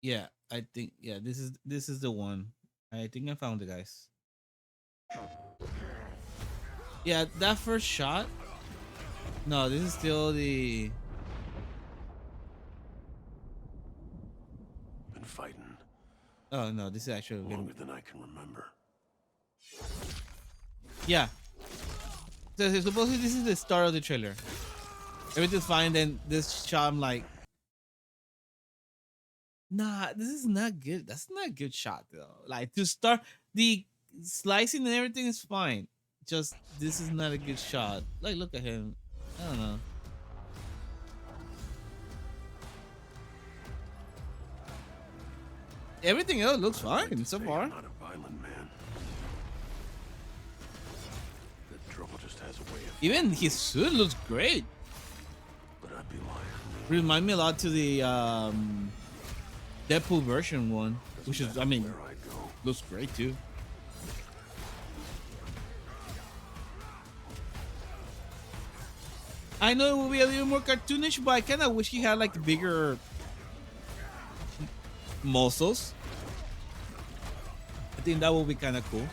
Yeah, I think this is the one. I think I found it, guys. Yeah, that first shot. No, this is still the. Been fighting Oh no, this is actually longer than I can remember. Yeah. So supposedly this is the start of the trailer. Everything's fine, then this shot I'm like, nah, this is not good. That's not a good shot though. Like to start the slicing and everything is fine. Just this is not a good shot. Like look at him. I don't know. Everything else looks fine so far. I'm not a violent man. The trouble just has a way of. Even his suit looks great. But I'd be lying. Remind me a lot to the Deadpool version one, which is, I mean, looks great too. I know it will be a little more cartoonish, but I kind of wish he had like bigger muscles. I think that would be kind of cool.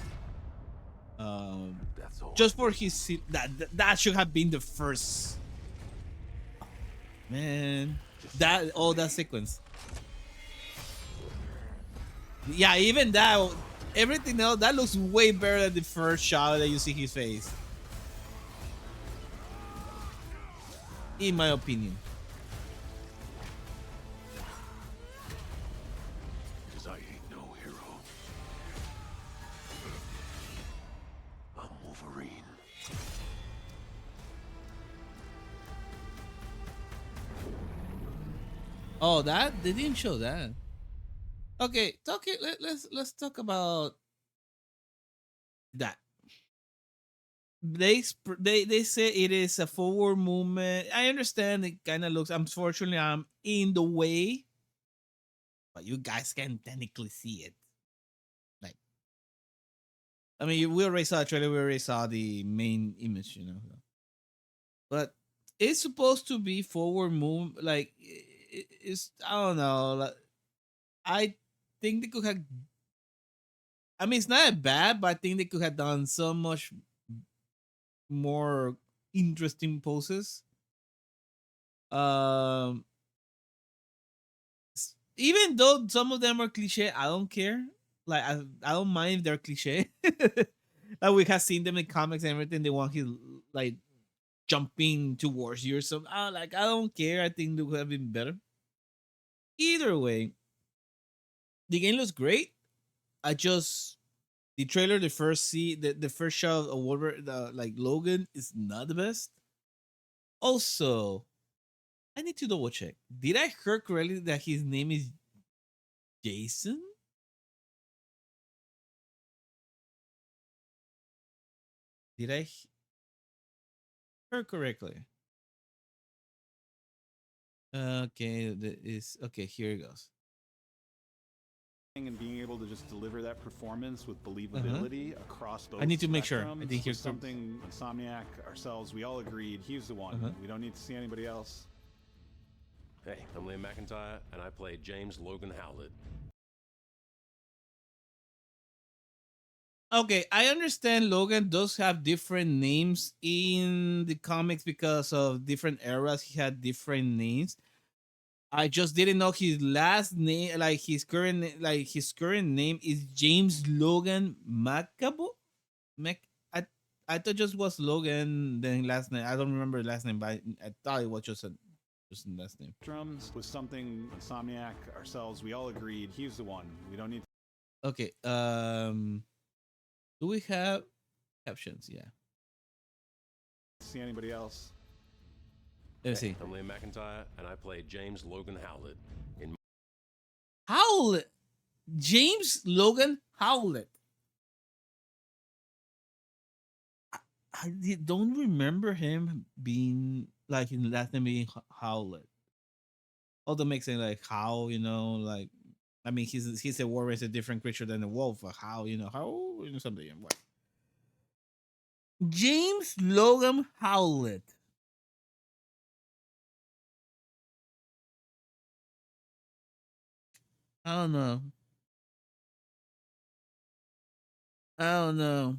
Just for his that should have been the first. Man, that sequence. Yeah, even that, everything else that looks way better than the first shot that you see his face. In my opinion. Because I ain't no hero. I'm Wolverine. Oh, that they didn't show that. Okay, let's talk about that. They say it is a forward movement. I understand it kind of looks. Unfortunately, I'm in the way, but you guys can technically see it. Like, I mean, we already saw the trailer. We already saw the main image, you know. But it's supposed to be forward move. Like, it's I don't know. Like, I think they could have. I mean, it's not bad, but I think they could have done so much more interesting poses. Even though some of them are cliche, I don't care. Like I don't mind if they're cliche. Like we have seen them in comics and everything. They want his like jumping towards you or something. I don't care. I think they would have been better. Either way, the game looks great. The trailer, the first shot of Wolverine, like Logan, is not the best. Also, I need to double check. Did I hear correctly that his name is Jason? Did I hear correctly? Okay, here it goes. And being able to just deliver that performance with believability across both. I need to make sure. I spectrums think was something Insomniac ourselves, we all agreed he's the one. We don't need to see anybody else. Hey, I'm Liam McIntyre, and I play James Logan Howlett. Okay, I understand Logan does have different names in the comics because of different eras. He had different names. I just didn't know his last name, like his current name is James Logan Macabre. I thought just was Logan, then last name. I don't remember the last name, but I thought it was just the last name. Drums was something Insomniac ourselves, we all agreed he's the one. We don't need. Okay. Do we have captions? Yeah. See anybody else? Let's see. I'm Liam McIntyre, and I play James Logan Howlett in Howlett. James Logan Howlett. Don't remember him being like in last name being Howlett. Although makes it like how, like I mean he's a warrior, is a different creature than a wolf. How, how something. What? James Logan Howlett. I don't know. I don't know.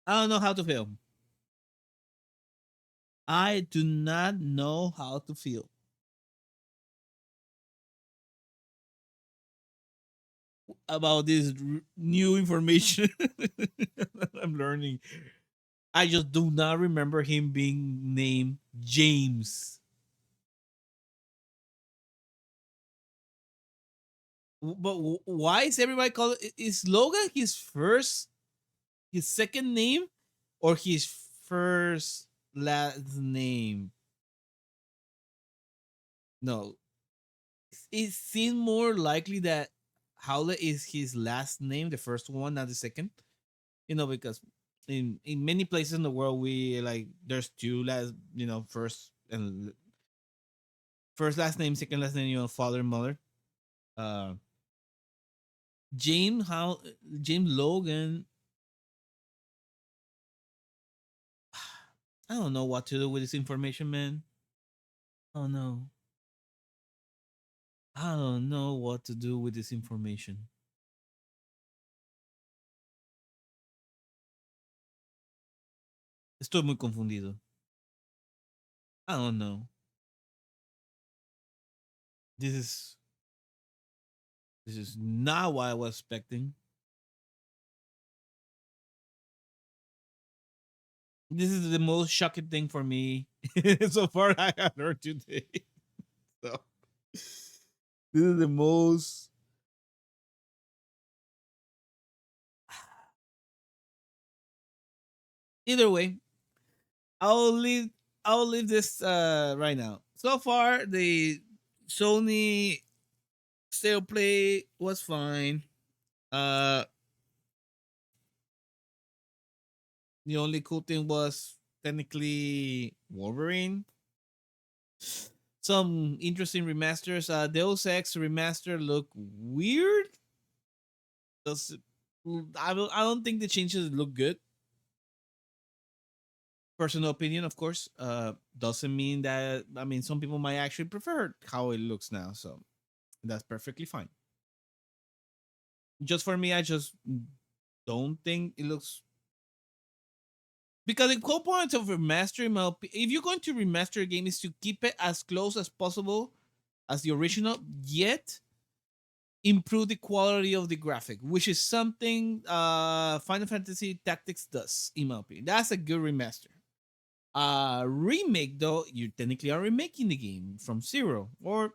I don't know how to feel. I do not know how to feel about this new information I'm learning. I just do not remember him being named James. But why is everybody calling? Is Logan his second name, or his first last name? No, it seems more likely that Howlett is his last name, the first one, not the second. Because in many places in the world, we like there's two last, first and first last name, second last name, father and mother. Uh, James Logan. I don't know what to do with this information, man. Oh no. I don't know what to do with this information. Estoy muy confundido. I don't know. This is this is not what I was expecting. This is the most shocking thing for me so far I have heard today. So this is the most. Either way, I'll leave. I'll leave this right now. So far, the Sony sale play was fine. Uh, the only cool thing was technically Wolverine. Some interesting remasters. Deus Ex remaster look weird. Does I don't think the changes look good. Personal opinion, of course. Doesn't mean that. I mean, some people might actually prefer how it looks now, so that's perfectly fine. Just for me, I just don't think it looks, because the whole point of remastering, if you're going to remaster a game, is to keep it as close as possible as the original, yet improve the quality of the graphic, which is something Final Fantasy Tactics does, in my opinion. That's a good remaster. Remake, though, you technically are remaking the game from zero, or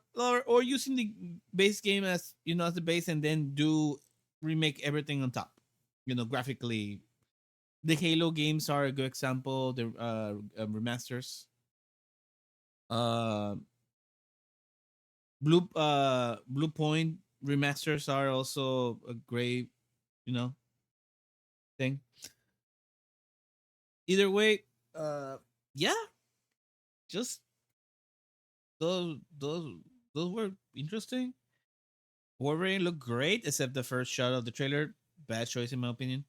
using the base game as as the base, and then do remake everything on top. Graphically, the Halo games are a good example. The remasters. Uh, Blue Point remasters are also a great, you know, thing. Either way, yeah, just those were interesting. Wolverine looked great, except the first shot of the trailer. Bad choice in my opinion.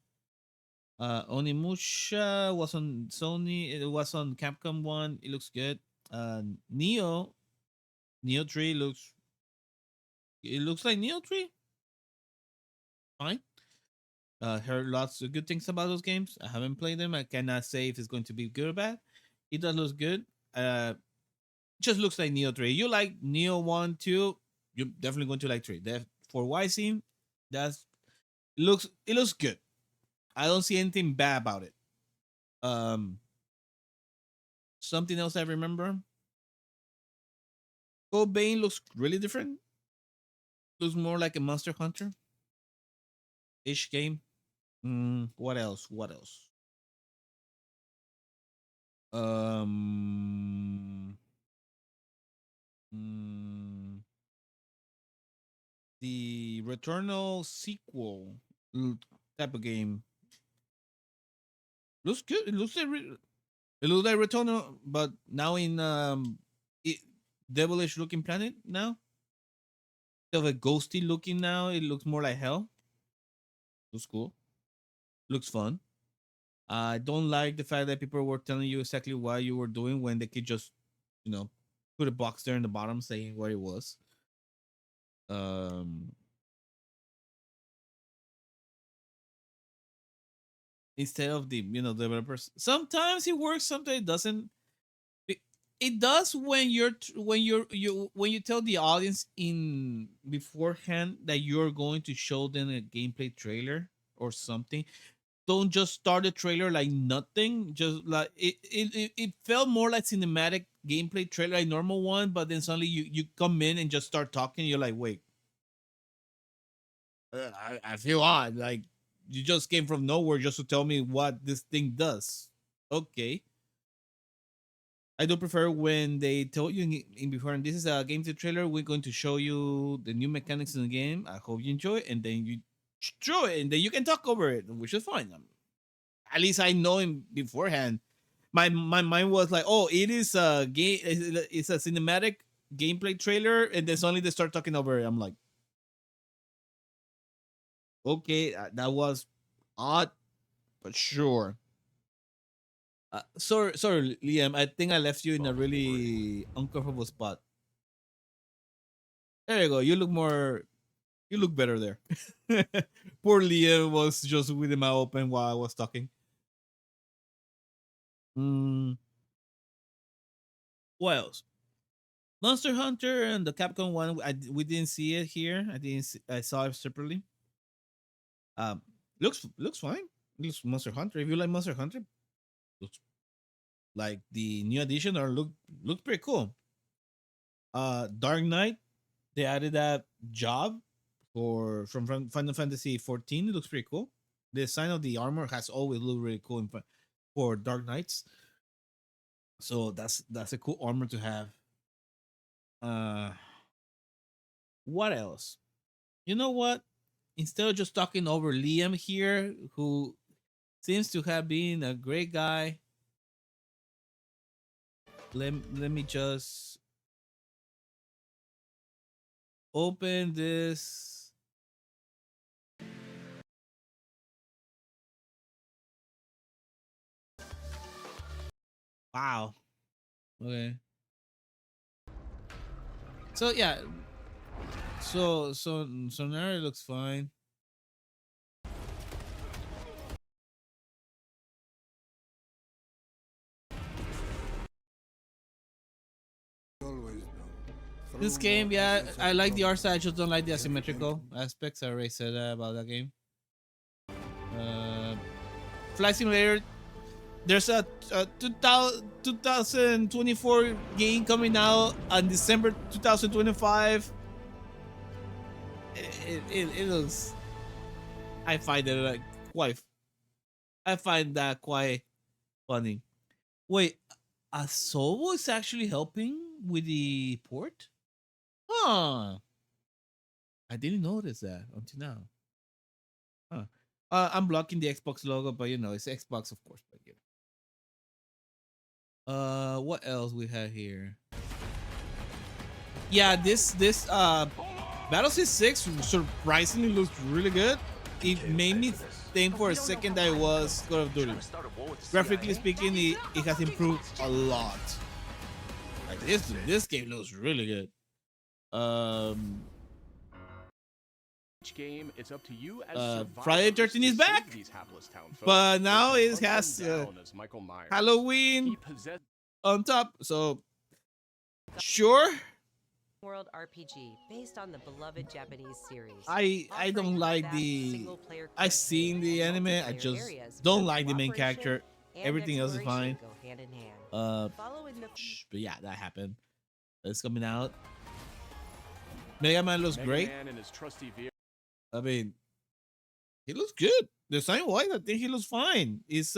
Onimusha was on Sony. It was on Capcom one. It looks good. Neo 3 looks. It looks like Neo 3. Fine. Heard lots of good things about those games. I haven't played them. I cannot say if it's going to be good or bad. It does look good. Just looks like Neo 3. You like Neo 1, 2, you're definitely going to like 3. For YC, it looks good. I don't see anything bad about it. Something else I remember. Code Bane looks really different. Looks more like a Monster Hunter ish game. What else? What else? Um, Mm, the Returnal sequel type of game looks good. It looks like Returnal, but now in devilish looking planet now. Instead of a ghosty looking now, it looks more like hell. Looks cool. Looks fun. I don't like the fact that people were telling you exactly what you were doing when they could just, put a box there in the bottom saying what it was. Um, Instead of the developers. Sometimes it works, sometimes it doesn't. It does when when you tell the audience in beforehand that you're going to show them a gameplay trailer or something. Don't just start the trailer like nothing. Just like it felt more like cinematic gameplay trailer, like normal one, but then suddenly you come in and just start talking. You're like, wait, I feel odd. Like you just came from nowhere just to tell me what this thing does. Okay. I do prefer when they told you in before, and this is a gameplay trailer. We're going to show you the new mechanics in the game. I hope you enjoy it, and then you show it, and then you can talk over it, which is fine. At least I know him beforehand. My mind was like, oh, it is a game. It's a cinematic gameplay trailer, and then suddenly they start talking over it. I'm like, okay, that was odd, but sure. Sorry, Liam. I think I left you in a really uncomfortable spot. There you go. You look better there. Poor Liam was just with him open while I was talking. What else? Monster Hunter and the Capcom one. We didn't see it here. I saw it separately. Looks fine. Looks Monster Hunter. If you like Monster Hunter, looks like the new edition or look pretty cool. Dark Knight, they added that job from Final Fantasy 14. It looks pretty cool. The design of the armor has always looked really cool for Dark Knights. So that's a cool armor to have. What else? You know what? Instead of just talking over Liam here, who seems to have been a great guy, let me just open this. Wow. Okay. So yeah. So now it looks fine. This game, yeah, I like the art style. I just don't like the asymmetrical aspects. I already said that about that game. Flight Simulator. There's a 2024 game coming out on December 2025. It looks. I find that quite funny. Wait, Asobo is actually helping with the port? Huh. I didn't notice that until now. Huh. I'm blocking the Xbox logo, but it's Xbox, of course. But what else we have here? Yeah, this Battlefield 6 surprisingly looks really good. It made me think for a second that it was Call of Duty. Graphically speaking, it has improved a lot. Like this game looks really good. Each game, it's up to you as Friday 13 is back, but now it has Halloween on top. So sure. World RPG based on the beloved Japanese series. I don't like I've seen the anime. I just don't like the main character. Everything else is fine. Go hand in hand. But yeah, that happened. It's coming out. Mega Man looks great. I mean, he looks good. Design wise, I think he looks fine. It's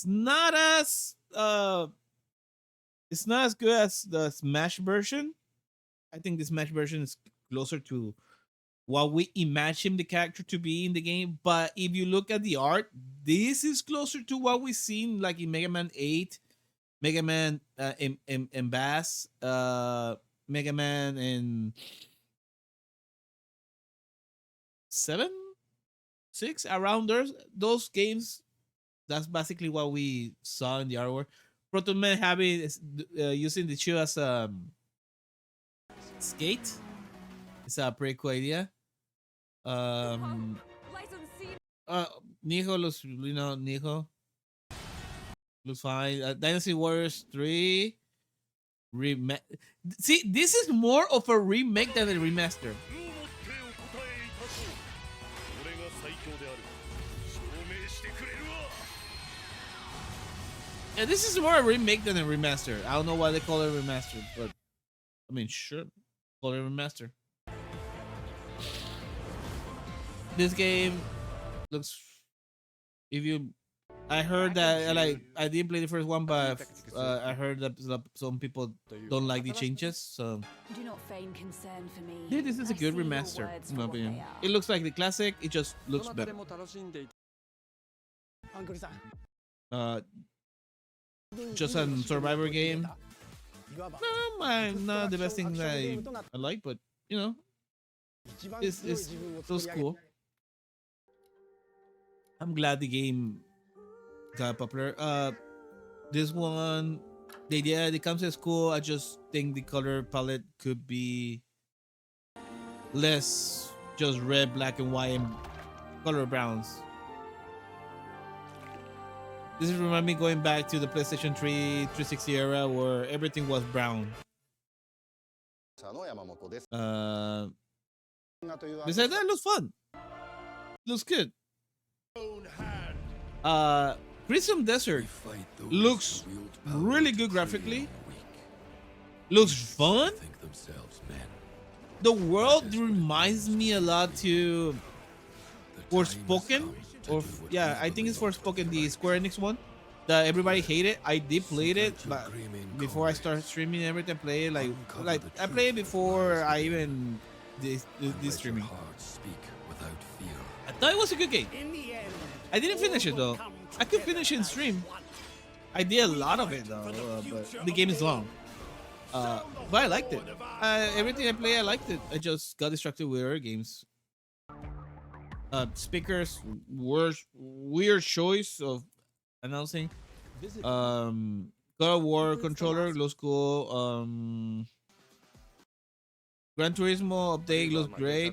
not as It's not as good as the Smash version. I think the Smash version is closer to what we imagine the character to be in the game. But if you look at the art, this is closer to what we've seen like in Mega Man 8, Mega Man in Bass, Mega Man in 7, 6, around those games. That's basically what we saw in the artwork. Proton Man having using the shoe as a skate. It's a pretty cool idea. Nijo looks, Nijo looks fine. Dynasty Warriors 3 remake. See, this is more of a remake than a remaster. Yeah, this is more a remake than a remaster. I don't know why they call it a remaster, but I mean, sure, call it a remaster. This game looks. If you, I heard that I didn't play the first one, but I heard that some people don't like the changes. So Do not feign concern for me. yeah, this is a I good see your remaster. words In for my what opinion, they are. it looks like the classic. It just looks better. Just a Survivor game. No, not the best thing that I like, but you know, it was cool. I'm glad the game got popular. This one, the concept is cool. I just think the color palette could be less just red, black, and white, and color browns. This is remind me going back to the PlayStation 3 360 era where everything was brown. Besides that, it looks fun. Looks good. Crimson Desert looks really good graphically. Looks fun. The world reminds me a lot to Forspoken. Or yeah, I think it's Forspoken, the Square Enix one that everybody hated. I did play it, but before I started streaming everything, play it like I played it before I even did streaming. I thought it was a good game. I didn't finish it though. I could finish it in stream. I did a lot of it though, but the game is long. But I liked it. Everything I play, I liked it. I just got distracted with other games. Speakers, weird choice of announcing. God of War controller looks cool. Gran Turismo update looks great.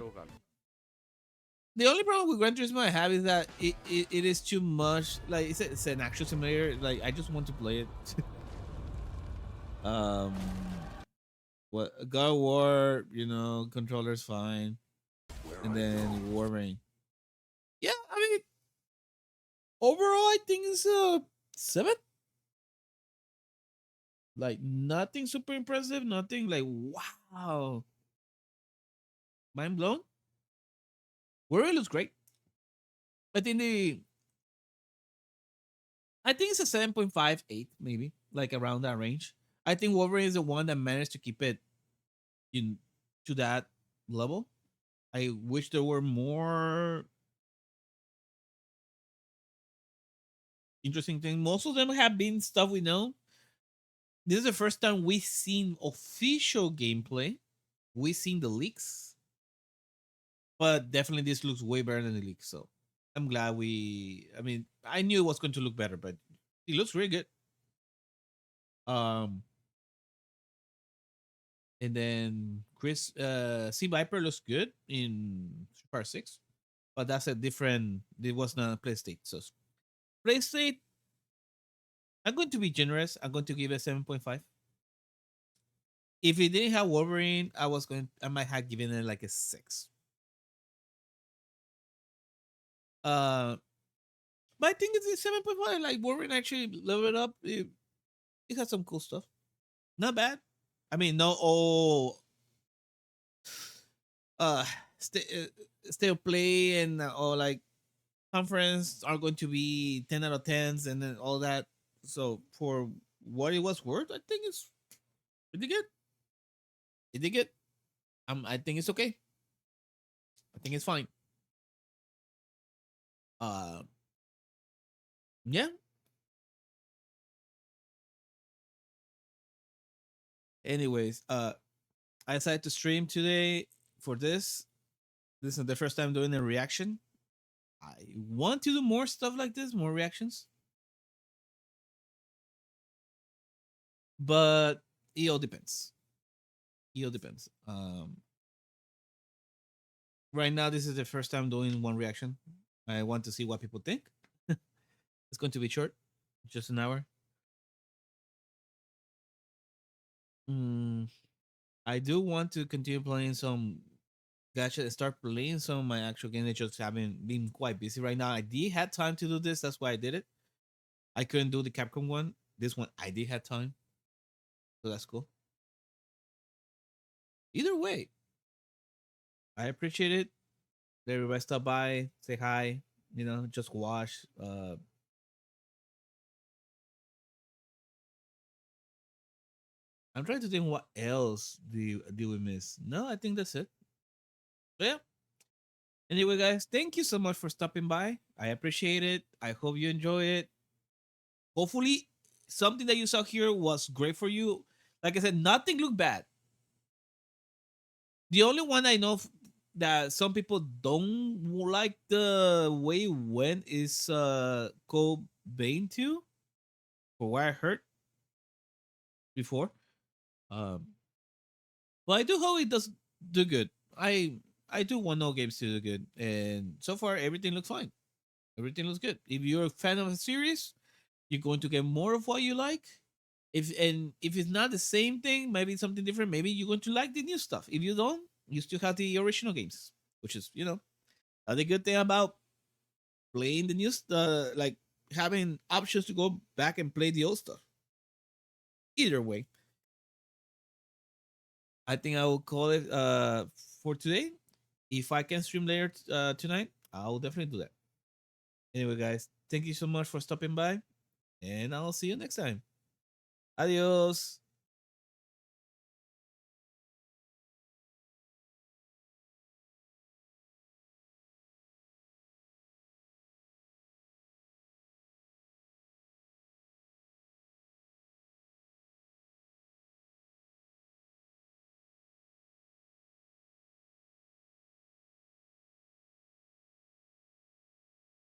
The only problem with Gran Turismo I have is that it is too much. Like it's an action simulator. Like I just want to play it. What God of War, controller's fine, and then Warframe. Yeah, I mean, overall, I think it's a 7. Like nothing super impressive, nothing like wow, mind blown. Warrior looks great. I think it's a 7.58 maybe, like around that range. I think Wolverine is the one that managed to keep it to that level. I wish there were more interesting things. Most of them have been stuff we know. This is the first time we've seen official gameplay. We've seen the leaks. But definitely this looks way better than the leaks. So I'm glad I knew it was going to look better, but it looks really good. And then Sea Viper looks good in Super 6. But that's it was not a play state. So play state, I'm going to be generous. I'm going to give it 7.5. If it didn't have Wolverine, I might have given it like a 6. But I think it's a 7.5. Like Wolverine actually leveled up. It has some cool stuff. Not bad. I mean, no all stay of play and or like conference are going to be 10 out of 10s and then all that. So for what it was worth, I think it's pretty good. It did good. I think it's okay. I think it's fine. Yeah. Anyways, I decided to stream today for this. This is the first time doing a reaction. I want to do more stuff like this, more reactions. But it all depends. It all depends. Right now, this is the first time doing one reaction. I want to see what people think. It's going to be short, just an hour. I do want to continue playing some gacha and start playing some of my actual games. I just haven't been quite busy right now. I did have time to do this. That's why I did it. I couldn't do the Capcom one. This one I did have time. So that's cool. Either way, I appreciate it. Let everybody stop by, say hi, just watch. I'm trying to think what else do we miss. No, I think that's it. So yeah. Anyway, guys, thank you so much for stopping by. I appreciate it. I hope you enjoy it. Hopefully, something that you saw here was great for you. Like I said, nothing looked bad. The only one I know that some people don't like the way it went is Code Bane 2, for what I heard before. But I do hope it does do good. I do want no games to do good, and so far everything looks fine. Everything looks good. If you're a fan of a series, you're going to get more of what you like. If it's not the same thing, maybe something different. Maybe you're going to like the new stuff. If you don't, you still have the original games, which is the good thing about playing the new stuff, like having options to go back and play the old stuff. Either way, I think I will call it for today. If I can stream later tonight, I'll definitely do that. Anyway, guys, thank you so much for stopping by, and I'll see you next time. Adios.